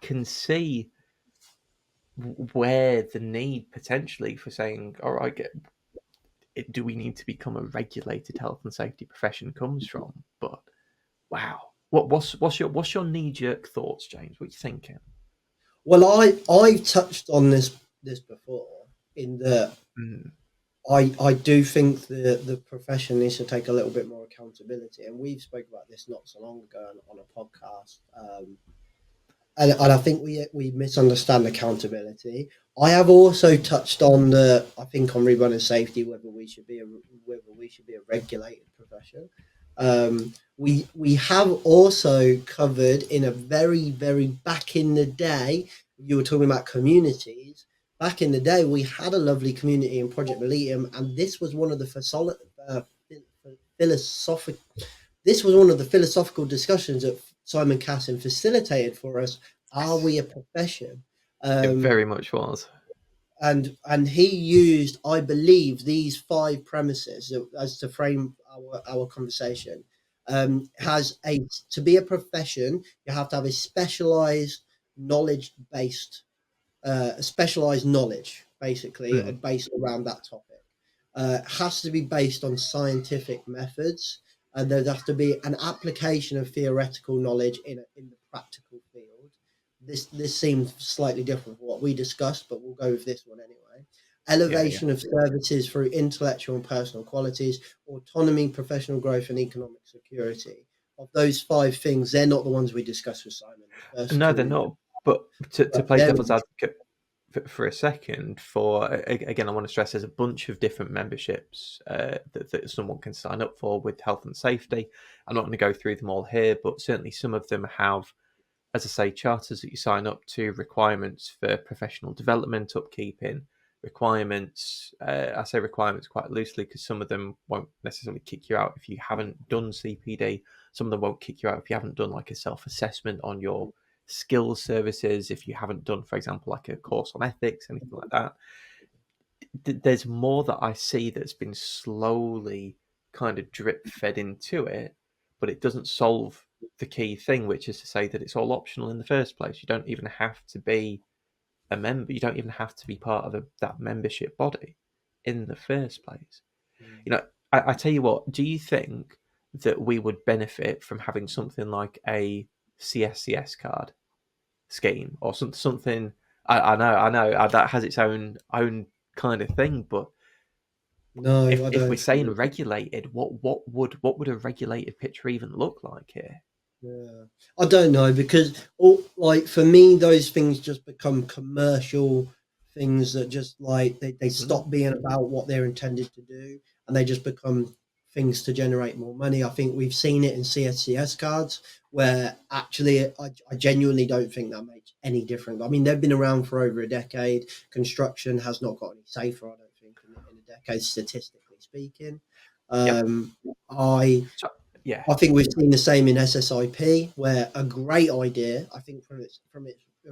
can see where the need potentially for saying, all right, do we need to become a regulated health and safety profession comes from. But wow, what's your knee jerk thoughts, James? What are you thinking? Well, I've touched on this before, in that Mm, I do think the profession needs to take a little bit more accountability, and we've spoke about this not so long ago on a podcast. And I think we misunderstand accountability. I have also touched on I think on Rebranding safety, whether we should be a regulated profession. We have also covered in a very back in the day. You were talking about communities. Back in the day, we had a lovely community in Project Millennium, and this was one of the philosophical. This was one of the philosophical discussions that Simon Cassin facilitated for us. Are we a profession? it Um, very much was. and he used, I believe, these 5 premises as to frame our conversation. Has a To be a profession, you have to have a specialized knowledge based, specialized knowledge, basically, Mm, based around that topic. Has to be based on scientific methods, and there has to be an application of theoretical knowledge in the practical field. This seems slightly different from what we discussed, but we'll go with this one anyway. yeah. Elevation of services through intellectual and personal qualities, autonomy, professional growth, and economic security. Of those 5 things, they're not the ones we discussed with Simon. The first No, 2 they're we not. But to play they're devil's advocate for a second, again, I want to stress there's a bunch of different memberships that someone can sign up for with health and safety. I'm not going to go through them all here, but certainly some of them have, as I say, charters that you sign up to, requirements for professional development, upkeeping, requirements. I say requirements quite loosely because some of them won't necessarily kick you out if you haven't done CPD. Some of them won't kick you out if you haven't done like a self-assessment on your skills services, if you haven't done, for example, like a course on ethics, anything like that. There's more that I see that's been slowly kind of drip fed into it, but it doesn't solve the key thing, which is to say that it's all optional in the first place. You don't even have to be a member. You don't even have to be part of that membership body in the first place. I tell you what, do you think that we would benefit from having something like a CSCS card scheme or something? I know that has its own kind of thing, but No, if we're saying regulated, what would a regulated picture even look like here? Yeah, I don't know, because like for me, those things just become commercial things that just like they stop being about what they're intended to do, and they just become things to generate more money. I think we've seen it in CSCS cards, where actually I genuinely don't think that makes any difference. I mean, they've been around for over a decade. Construction has not got any safer, I don't think, in a decade, statistically speaking. Yep. I So, yeah. I think we've seen the same in SSIP, where a great idea, I think from its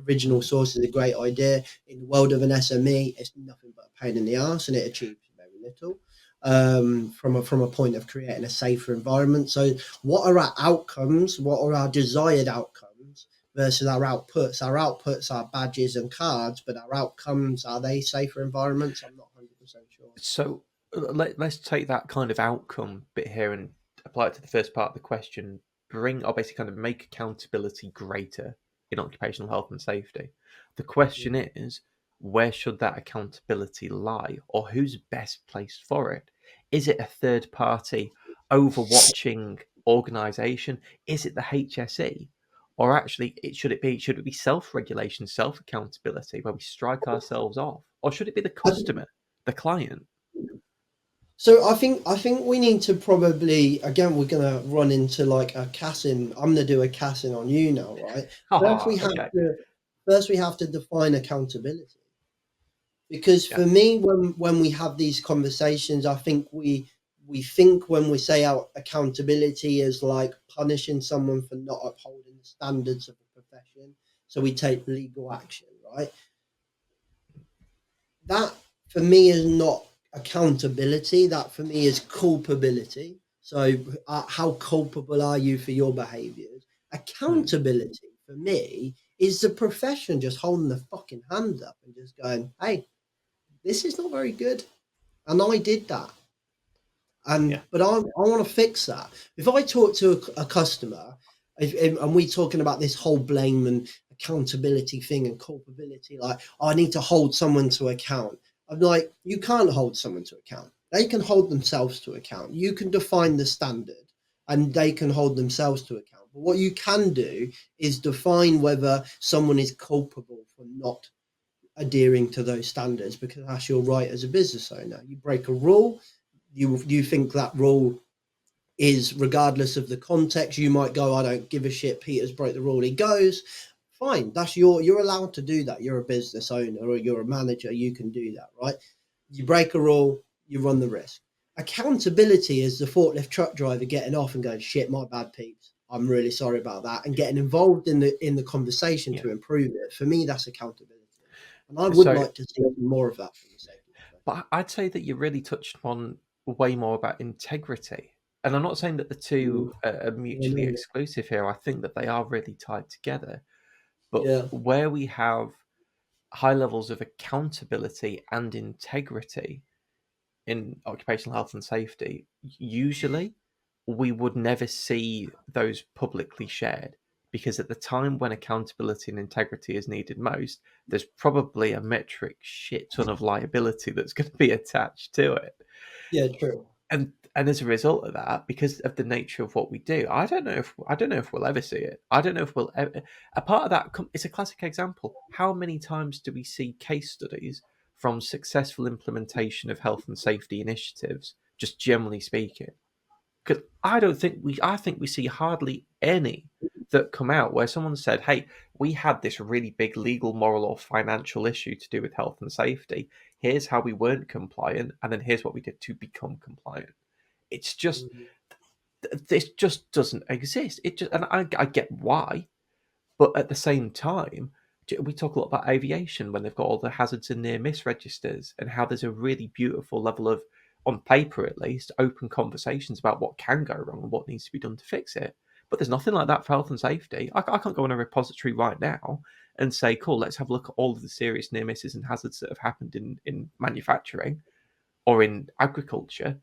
original source, is a great idea. In the world of an SME, it's nothing but a pain in the arse, and it achieves very little from a point of creating a safer environment. So, what are our outcomes? What are our desired outcomes versus our outputs? Our outputs are badges and cards, but our outcomes, are they safer environments? I'm not 100% sure. So let's take that kind of outcome bit here and apply it to the first part of the question. Bring, or basically kind of make accountability greater in occupational health and safety. The question is, where should that accountability lie, or who's best placed for it? Is it a third party overwatching organization? Is it the HSE? Or actually, should it be self-regulation, self-accountability, where we strike ourselves off? Or should it be the customer, the client? So I think we need to probably, again, we're gonna run into like a casting. I'm gonna do a casting on you now, right? First we Oh, have okay. to first we have to define accountability. Because Yeah. for me, when we have these conversations, I think we think when we say our accountability is like punishing someone for not upholding the standards of the profession. So we take legal action, right? That for me is not accountability. That for me is culpability. So how culpable are you for your behaviors? Accountability for me is the profession just holding the fucking hand up and just going, hey, this is not very good, and I did that. Yeah. But I want to fix that. If I talk to a customer, and we talking about this whole blame and accountability thing and culpability, like, oh, I need to hold someone to account. I'm like, you can't hold someone to account. They can hold themselves to account. You can define the standard, and they can hold themselves to account. But what you can do is define whether someone is culpable for not adhering to those standards, because that's your right as a business owner. You break a rule, you think that rule is, regardless of the context, you might go, I don't give a shit, Peter's broke the rule, he goes, fine, that's you're allowed to do that. You're a business owner or you're a manager, you can do that, right? You break a rule, you run the risk. Accountability is the forklift truck driver getting off and going, shit, my bad, peeps, I'm really sorry about that, and getting involved in the conversation Yeah. to improve it. For me, that's accountability, and I would So, like to see more of that from the safety profession. but I'd say that you really touched on way more about integrity. And I'm not saying that the two are mutually exclusive here. I think that they are really tied together. But Yeah. where we have high levels of accountability and integrity in occupational health and safety, usually we would never see those publicly shared, because at the time when accountability and integrity is needed most, there's probably a metric shit ton of liability that's going to be attached to it. Yeah, true. And as a result of that, because of the nature of what we do, I don't know if we'll ever see it. I don't know if we'll ever. A part of that, it's a classic example. How many times do we see case studies from successful implementation of health and safety initiatives, just generally speaking? Because I think we see hardly any that come out where someone said, "Hey, we had this really big legal, moral, or financial issue to do with health and safety. Here's how we weren't compliant, and then here's what we did to become compliant." It's just Mhm. this just doesn't exist. It just, and I get why, but at the same time, we talk a lot about aviation when they've got all the hazards and near miss registers, and how there's a really beautiful level of, on paper at least, open conversations about what can go wrong and what needs to be done to fix it. But there's nothing like that for health and safety. I can't go on a repository right now and say, cool, let's have a look at all of the serious near misses and hazards that have happened in manufacturing or in agriculture.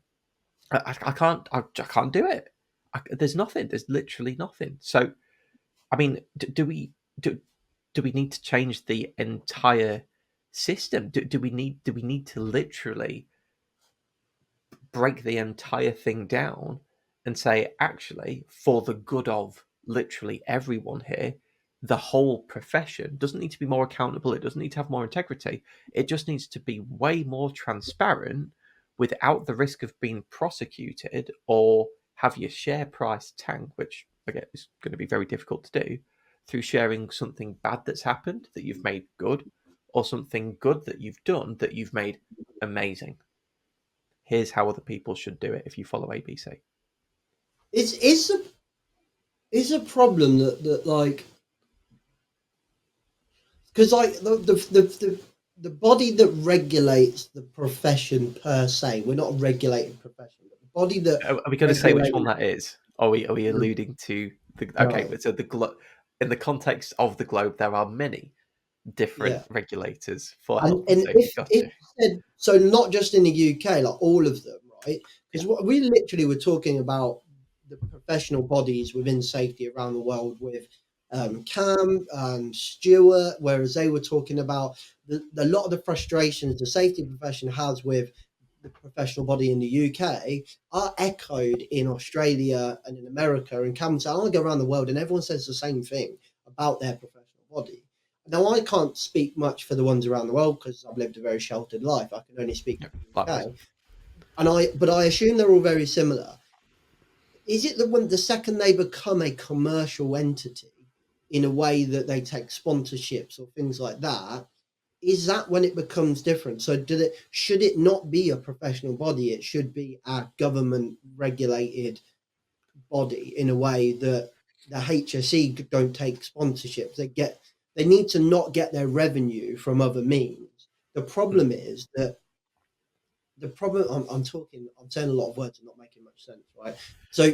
I can't do it. There's nothing. There's literally nothing. So, I mean, do we need to change the entire system? Do we need to literally break the entire thing down and say, actually, for the good of literally everyone here, the whole profession, doesn't need to be more accountable. It doesn't need to have more integrity. It just needs to be way more transparent without the risk of being prosecuted or have your share price tank, which again is going to be very difficult to do, through sharing something bad that's happened that you've made good, or something good that you've done that you've made amazing. Here's how other people should do it if you follow ABC. It's a problem that like, because like the body that regulates the profession per se, we're not a regulated profession, but the body that Are we going to say which one regulates, that is? Are we alluding to the? Okay, no, so in the context of the globe, there are many different yeah. regulators for health And and safety. Got if you. said, so not just in the UK, like all of them, right? Yeah. Because what we literally were talking about the professional bodies within safety around the world with Cam and Stuart, whereas they were talking about a lot of the frustrations the safety profession has with the professional body in the UK are echoed in Australia and in America. And Cam said, I want to go around the world, and everyone says the same thing about their professional body. Now, I can't speak much for the ones around the world because I've lived a very sheltered life. I can only speak Yeah, for the likewise. UK, but I assume they're all very similar. Is it that when the second they become a commercial entity in a way that they take sponsorships or things like that, is that when it becomes different? So should it not be a professional body? It should be a government regulated body in a way that the HSE don't take sponsorships. They need to not get their revenue from other means. The problem is that I'm saying a lot of words and not making much sense, right? So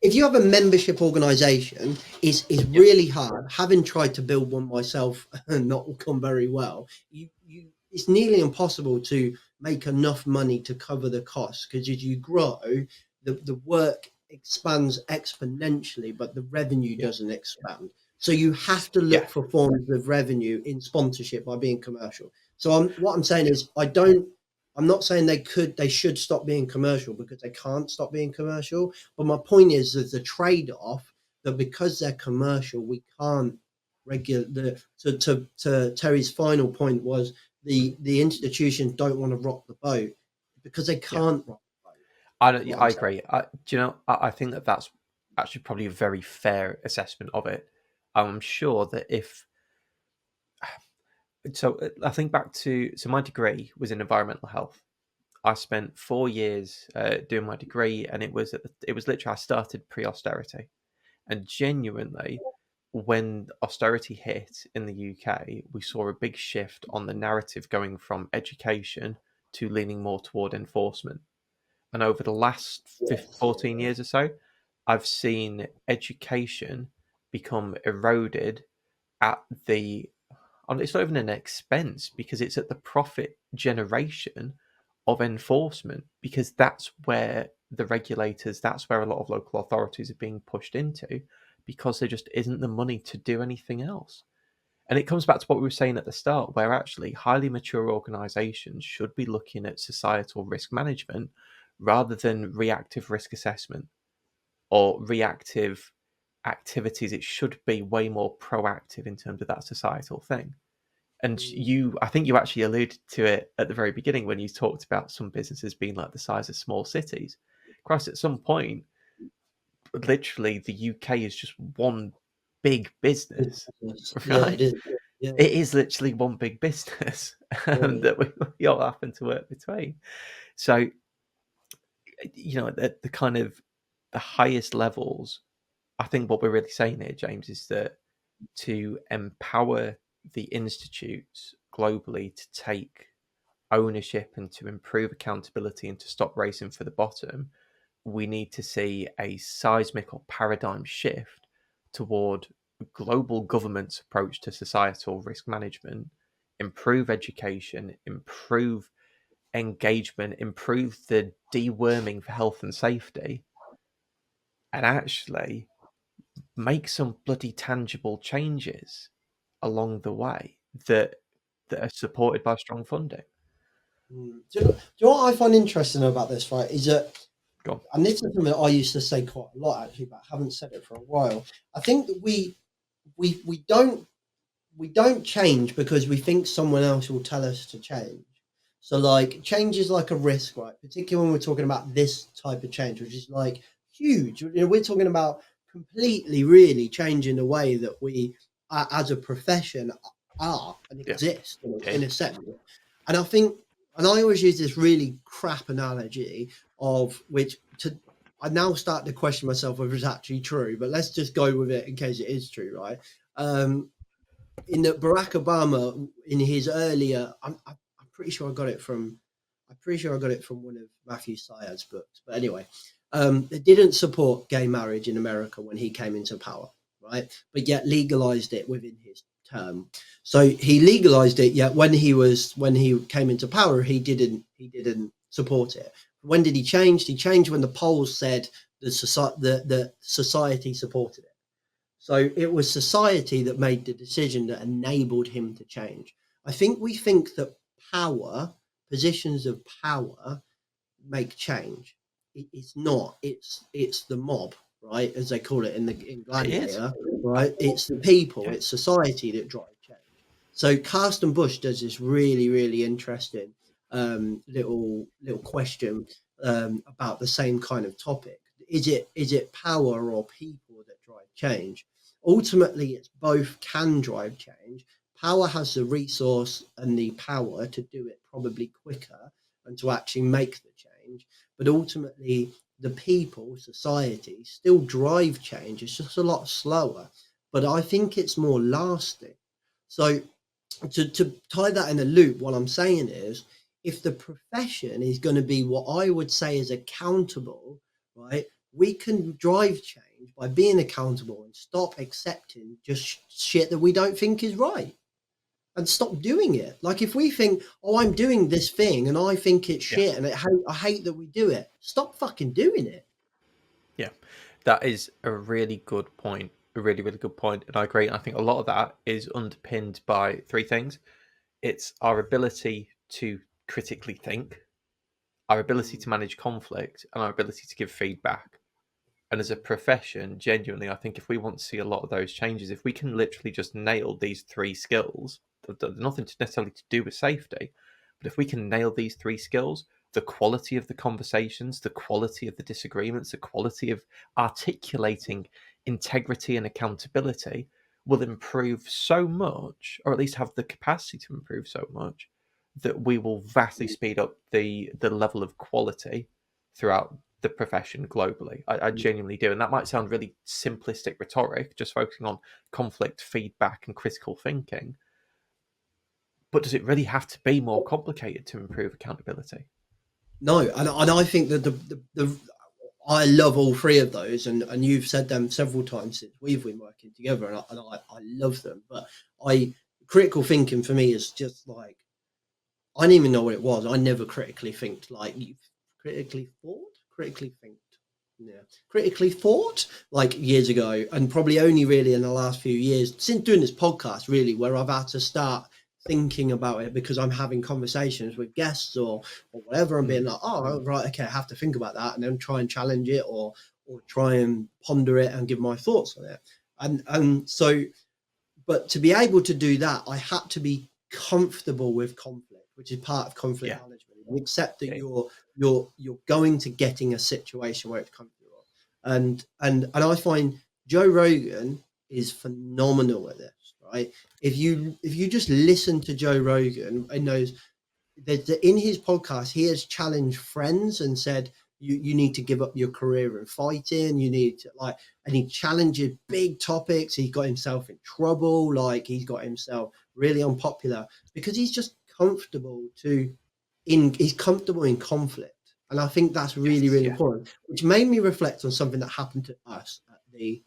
if you have a membership organization, it's really hard. Having tried to build one myself and not gone very well, it's nearly impossible to make enough money to cover the costs, because as you grow, the work expands exponentially, but the revenue doesn't expand. So you have to look for forms of revenue in sponsorship by being commercial. So what I'm saying is I'm not saying they should stop being commercial, because they can't stop being commercial. But my point is there's a trade-off that because they're commercial, we can't regulate. To Terry's final point was the institutions don't want to rock the boat because they can't rock the boat. I agree. Do you know? I think that's actually probably a very fair assessment of it. I'm sure that if so, I think back to my degree was in environmental health. I spent 4 years doing my degree, and it was literally I started pre-austerity, and genuinely, when austerity hit in the UK, we saw a big shift on the narrative going from education to leaning more toward enforcement. And over the last 14 years or so, I've seen education become eroded at the, and it's not even an expense because it's at the profit generation of enforcement, because that's where the regulators, that's where a lot of local authorities are being pushed into, because there just isn't the money to do anything else. And it comes back to what we were saying at the start, where actually highly mature organizations should be looking at societal risk management rather than reactive risk assessment or reactive activities. It should be way more proactive in terms of that societal thing. And I think you actually alluded to it at the very beginning when you talked about some businesses being like the size of small cities. Christ, at some point, literally the UK is just one big business, Yeah, right? it is. Yeah, It is literally one big business yeah. that we all happen to work between. So, at the kind of the highest levels, I think what we're really saying here, James, is that to empower the institutes globally to take ownership and to improve accountability and to stop racing for the bottom, we need to see a seismic or paradigm shift toward a global government's approach to societal risk management, improve education, improve engagement, improve the deworming for health and safety, and actually make some bloody tangible changes along the way that are supported by strong funding. Do you know what I find interesting about this, right? Is that Go on. And this is something that I used to say quite a lot actually, but I haven't said it for a while. I think that we don't change because we think someone else will tell us to change. So like change is like a risk, right? Particularly when we're talking about this type of change, which is like huge. You know, we're talking about completely really changing the way that we as a profession are and exist in a sense. And I think, and I always use this really crap analogy of which I now start to question myself whether it's actually true, but let's just go with it in case it is true, right? In that Barack Obama, in his earlier, I'm pretty sure I got it from one of Matthew Syed's books. But anyway, they didn't support gay marriage in America when he came into power, right? But yet legalized it within his term. So he legalized it, yet when he came into power, he didn't support it. When did he change? He changed when the polls said the society supported it. So it was society that made the decision that enabled him to change. I think we think that positions of power make change. It's not. It's the mob, right? As they call it in Gladiator, right? It's the people, it's society that drive change. So Carsten Busch does this really, really interesting little question about the same kind of topic. Is it power or people that drive change? Ultimately, it's both can drive change. Power has the resource and the power to do it probably quicker and to actually make the change. But ultimately, the people, society, still drive change. It's just a lot slower. But I think it's more lasting. So to tie that in a loop, what I'm saying is, if the profession is going to be what I would say is accountable, right, we can drive change by being accountable and stop accepting just shit that we don't think is right and stop doing it. Like if we think, oh, I'm doing this thing and I think it's shit and I hate that we do it, stop fucking doing it. Yeah, that is a really good point. A really, really good point. And I agree. I think a lot of that is underpinned by three things. It's our ability to critically think, our ability to manage conflict, and our ability to give feedback. And as a profession, genuinely, I think if we want to see a lot of those changes, if we can literally just nail these three skills, nothing necessarily to do with safety, but if we can nail these three skills, the quality of the conversations, the quality of the disagreements, the quality of articulating integrity and accountability will improve so much, or at least have the capacity to improve so much, that we will vastly speed up the level of quality throughout the profession globally. I genuinely do. And that might sound really simplistic rhetoric, just focusing on conflict, feedback, and critical thinking. But does it really have to be more complicated to improve accountability? No, and I think that I love all three of those, and you've said them several times since we've been working together, and I love them. But critical thinking for me is just like, I didn't even know what it was. I never critically think like you've critically thought like years ago, and probably only really in the last few years since doing this podcast, really, where I've had to start thinking about it because I'm having conversations with guests or whatever, and being like, oh right, okay, I have to think about that, and then try and challenge it or try and ponder it and give my thoughts on it. And so, but to be able to do that, I had to be comfortable with conflict, which is part of conflict management, and accept that you're going to getting a situation where it's comfortable. And I find Joe Rogan is phenomenal at this, right? If you just listen to Joe Rogan and knows that in his podcast, he has challenged friends and said, you need to give up your career in fighting. You need to and he challenges big topics. He got himself in trouble. Like he's got himself really unpopular because he's just comfortable he's comfortable in conflict. And I think that's really, really important, which made me reflect on something that happened to us at the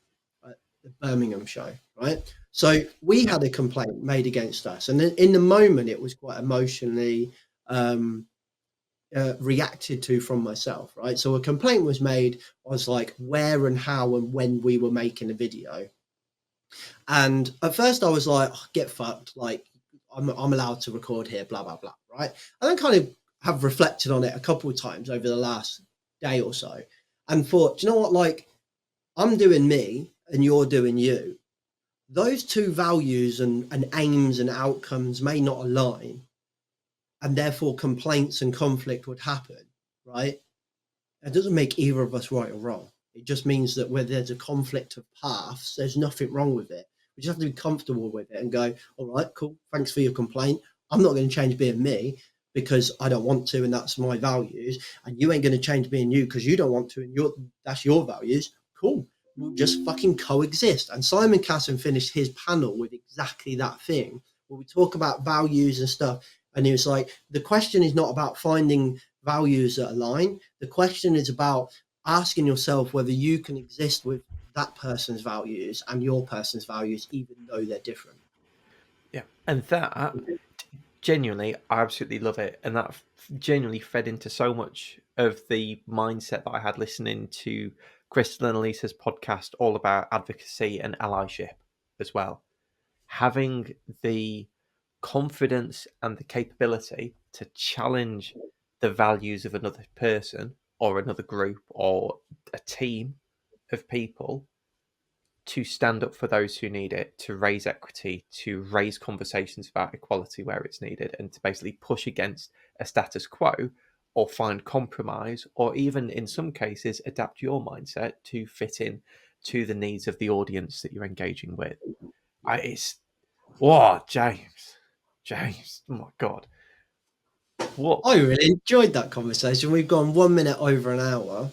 Birmingham show, right? So we had a complaint made against us, and in the moment it was quite emotionally reacted to from myself, right? So a complaint was made. I was like, where and how and when we were making a video, and at first I was like, oh, get fucked, like I'm allowed to record here, blah blah blah, right? And I kind of have reflected on it a couple of times over the last day or so and thought, do you know what, like, I'm doing me and you're doing you. Those two values and aims and outcomes may not align, and therefore complaints and conflict would happen, right? It doesn't make either of us right or wrong. It just means that where there's a conflict of paths, there's nothing wrong with it. We just have to be comfortable with it and go, all right, cool, thanks for your complaint. I'm not going to change being me because I don't want to, and that's my values. And you ain't going to change being you because you don't want to, and that's your values. Cool. We'll just fucking coexist. And Simon Casson finished his panel with exactly that thing, where we talk about values and stuff. And he was like, the question is not about finding values that align. The question is about asking yourself whether you can exist with that person's values and your person's values, even though they're different. Yeah. And that, genuinely, I absolutely love it. And that genuinely fed into so much of the mindset that I had listening to Crystal and Elisa's podcast, all about advocacy and allyship as well. Having the confidence and the capability to challenge the values of another person or another group or a team of people, to stand up for those who need it, to raise equity, to raise conversations about equality where it's needed, and to basically push against a status quo or find compromise, or even in some cases adapt your mindset to fit in to the needs of the audience that you're engaging with. James, oh my God. What? I really enjoyed that conversation. We've gone 1 minute over an hour.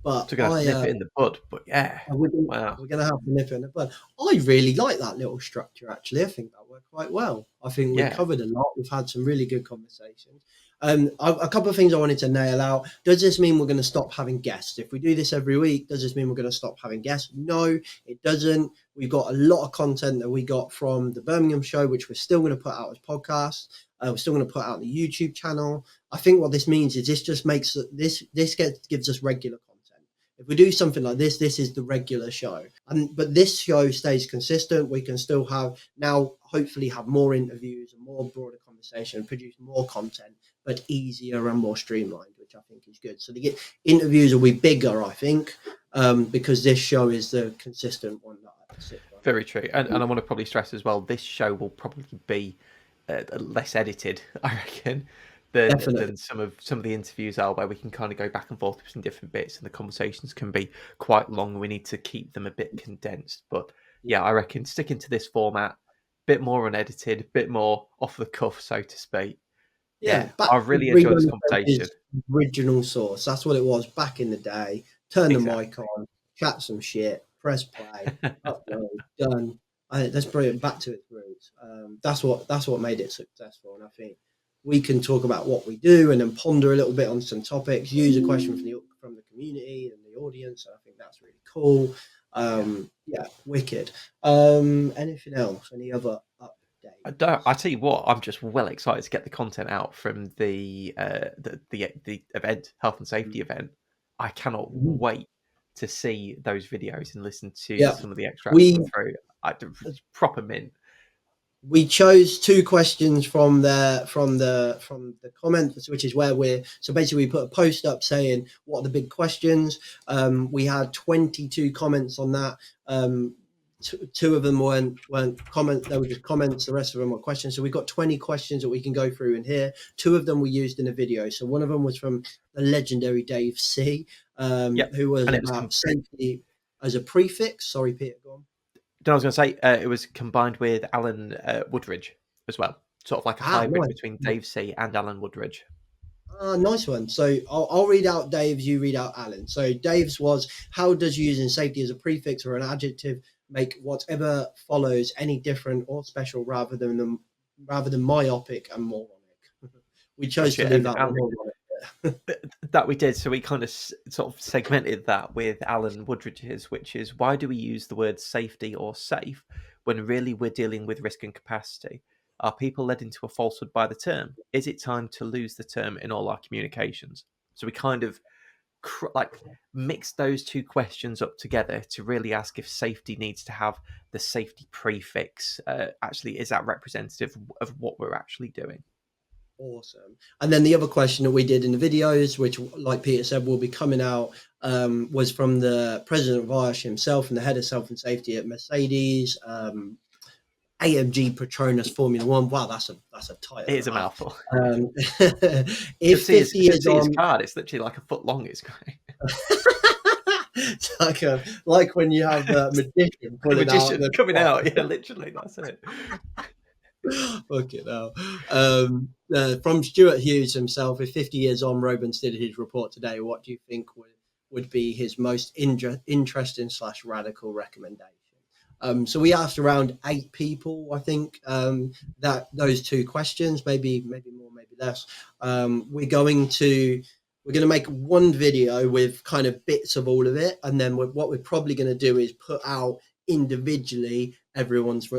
But To go nip it in the bud, but yeah. Wow. We're going to have to nip it in the bud. I really like that little structure, actually. I think that worked quite well. I think we covered a lot. We've had some really good conversations. A couple of things I wanted to nail out. Does this mean we're going to stop having guests? If we do this every week, does this mean we're going to stop having guests? No, it doesn't. We've got a lot of content that we got from the Birmingham show, which we're still going to put out as podcasts. We're still going to put out the YouTube channel. I think what this means is this just makes gives us regular content. If we do something like this is the regular show. But this show stays consistent. We can still hopefully have more interviews and more broader conversation, produce more content, but easier and more streamlined, which I think is good. So the interviews will be bigger, I think, because this show is the consistent one that I sit on. Very true. And I want to probably stress as well, this show will probably be less edited, I reckon, than some of the interviews are, where we can kind of go back and forth between different bits, and the conversations can be quite long. We need to keep them a bit condensed. But yeah, I reckon sticking to this format, bit more unedited, bit more off the cuff, so to speak. Yeah, I really enjoyed this conversation. Original source. That's what it was back in the day. Turn the mic on, chat some shit, press play, upload, done. Let's bring it back to its roots. That's what made it successful. And I think we can talk about what we do and then ponder a little bit on some topics, use a question from the community and the audience. I think that's really cool. Yeah, wicked. Anything else? Any other updates? I tell you what, I'm just well excited to get the content out from the event, health and safety event. I cannot wait to see those videos and listen to some of the extracts come through. Proper mint. We chose 2 questions from the comments, which is where we put a post up saying what are the big questions. We had 22 comments on that. 2 of them weren't comments, they were just comments. The rest of them were questions. So we've got 20 questions that we can go through in here. 2 of them we used in a video. So one of them was from the legendary Dave C, who was about safety as a prefix. Sorry, Peter, go on. I was going to say it was combined with Alan Woodridge as well, sort of like a hybrid between Dave C and Alan Woodridge. Nice one. So I'll read out Dave's, you read out Alan. So Dave's was, how does using safety as a prefix or an adjective make whatever follows any different or special rather than myopic and moronic? We chose to leave that one. That we did. So we kind of sort of segmented that with Alan Woodridge's, which is, why do we use the word safety or safe when really we're dealing with risk and capacity? Are people led into a falsehood by the term? Is it time to lose the term in all our communications? So we kind of mixed those 2 questions up together to really ask if safety needs to have the safety prefix. Actually, is that representative of what we're actually doing? Awesome. And then the other question that we did in the videos, which, like Peter said, will be coming out, was from the president of IOSH himself and the head of health and safety at Mercedes, AMG Petronas Formula One. Wow, that's a title. It is a mouthful. If 50 years on, his card, it's literally like a foot long. It's great. It's like when you have a magician pulling out coming out. Yeah, literally, that's it. Fuck it now. From Stuart Hughes himself, if 50 years on Robins did his report today, what do you think would be his most interesting / radical recommendation? So we asked around 8 people, I think, that those 2 questions, maybe more, maybe less. We're going to make one video with kind of bits of all of it, and then what we're probably going to do is put out individually everyone's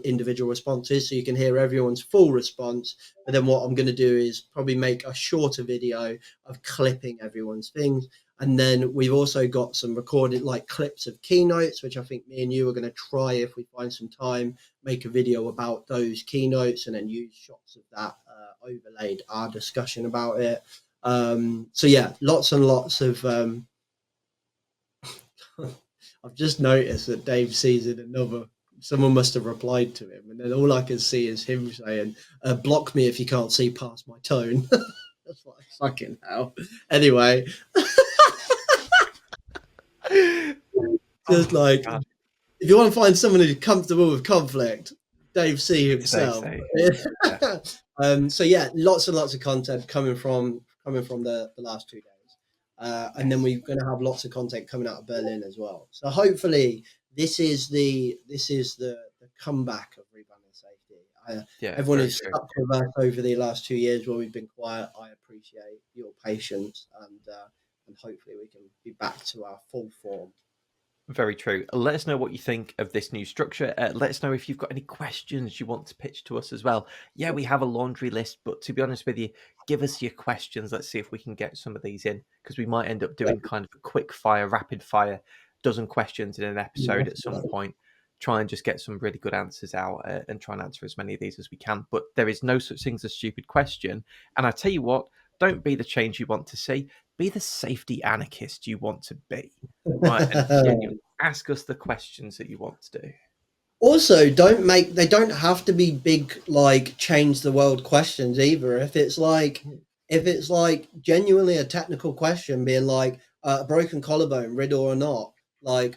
individual responses, so you can hear everyone's full response. But then what I'm going to do is probably make a shorter video of clipping everyone's things. And then we've also got some recorded like clips of keynotes, which I think me and you are going to try, if we find some time, make a video about those keynotes and then use shots of that overlaid our discussion about it. So yeah, lots and lots of I've just noticed that Dave sees it someone must have replied to him, and then all I can see is him saying, block me if you can't see past my tone. That's like fucking hell. Anyway. Just God. If you want to find someone who's comfortable with conflict, Dave C himself. Yeah. So yeah, lots and lots of content coming from the last 2 days. And then we're going to have lots of content coming out of Berlin as well. So hopefully this is the comeback of Rebranding Safety. Everyone who's stuck with us over the last 2 years where we've been quiet, I appreciate your patience, and hopefully we can be back to our full form. Very true. Let us know what you think of this new structure. Let us know if you've got any questions you want to pitch to us as well. Yeah, we have a laundry list, but to be honest with you, give us your questions. Let's see if we can get some of these in, because we might end up doing kind of a quick fire, rapid fire, dozen questions in an episode at some point. Try and just get some really good answers out and try and answer as many of these as we can. But there is no such thing as a stupid question. And I tell you what, don't be the change you want to see. Be the safety anarchist you want to be. Right? And ask us the questions that you want to do. Also, they don't have to be big, like change the world questions either. If it's like genuinely a technical question, being like a broken collarbone, riddle or not, like,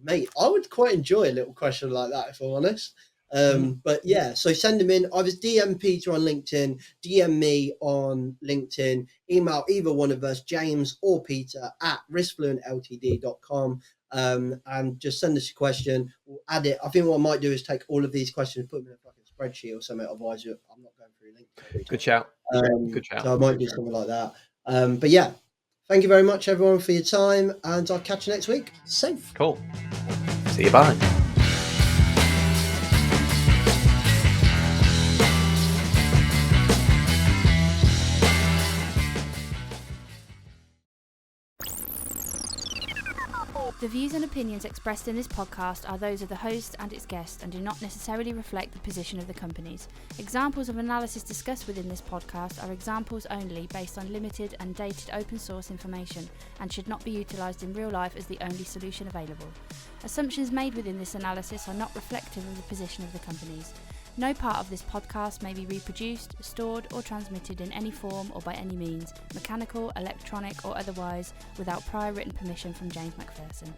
mate, I would quite enjoy a little question like that, if I'm honest. But yeah, so send them in. Either DM Peter on LinkedIn, DM me on LinkedIn, email either one of us, James or Peter, at riskfluentltd.com, and just send us a question. We'll add it. I think what I might do is take all of these questions, put them in a fucking spreadsheet or something. Otherwise, I'm not going through LinkedIn. Good shout. Good shout. So I might do something like that. But yeah, thank you very much, everyone, for your time, and I'll catch you next week. Safe. Cool. See you. Bye. The views and opinions expressed in this podcast are those of the host and its guest and do not necessarily reflect the position of the companies. Examples of analysis discussed within this podcast are examples only based on limited and dated open source information and should not be utilised in real life as the only solution available. Assumptions made within this analysis are not reflective of the position of the companies. No part of this podcast may be reproduced, stored or transmitted in any form or by any means, mechanical, electronic or otherwise, without prior written permission from James McPherson.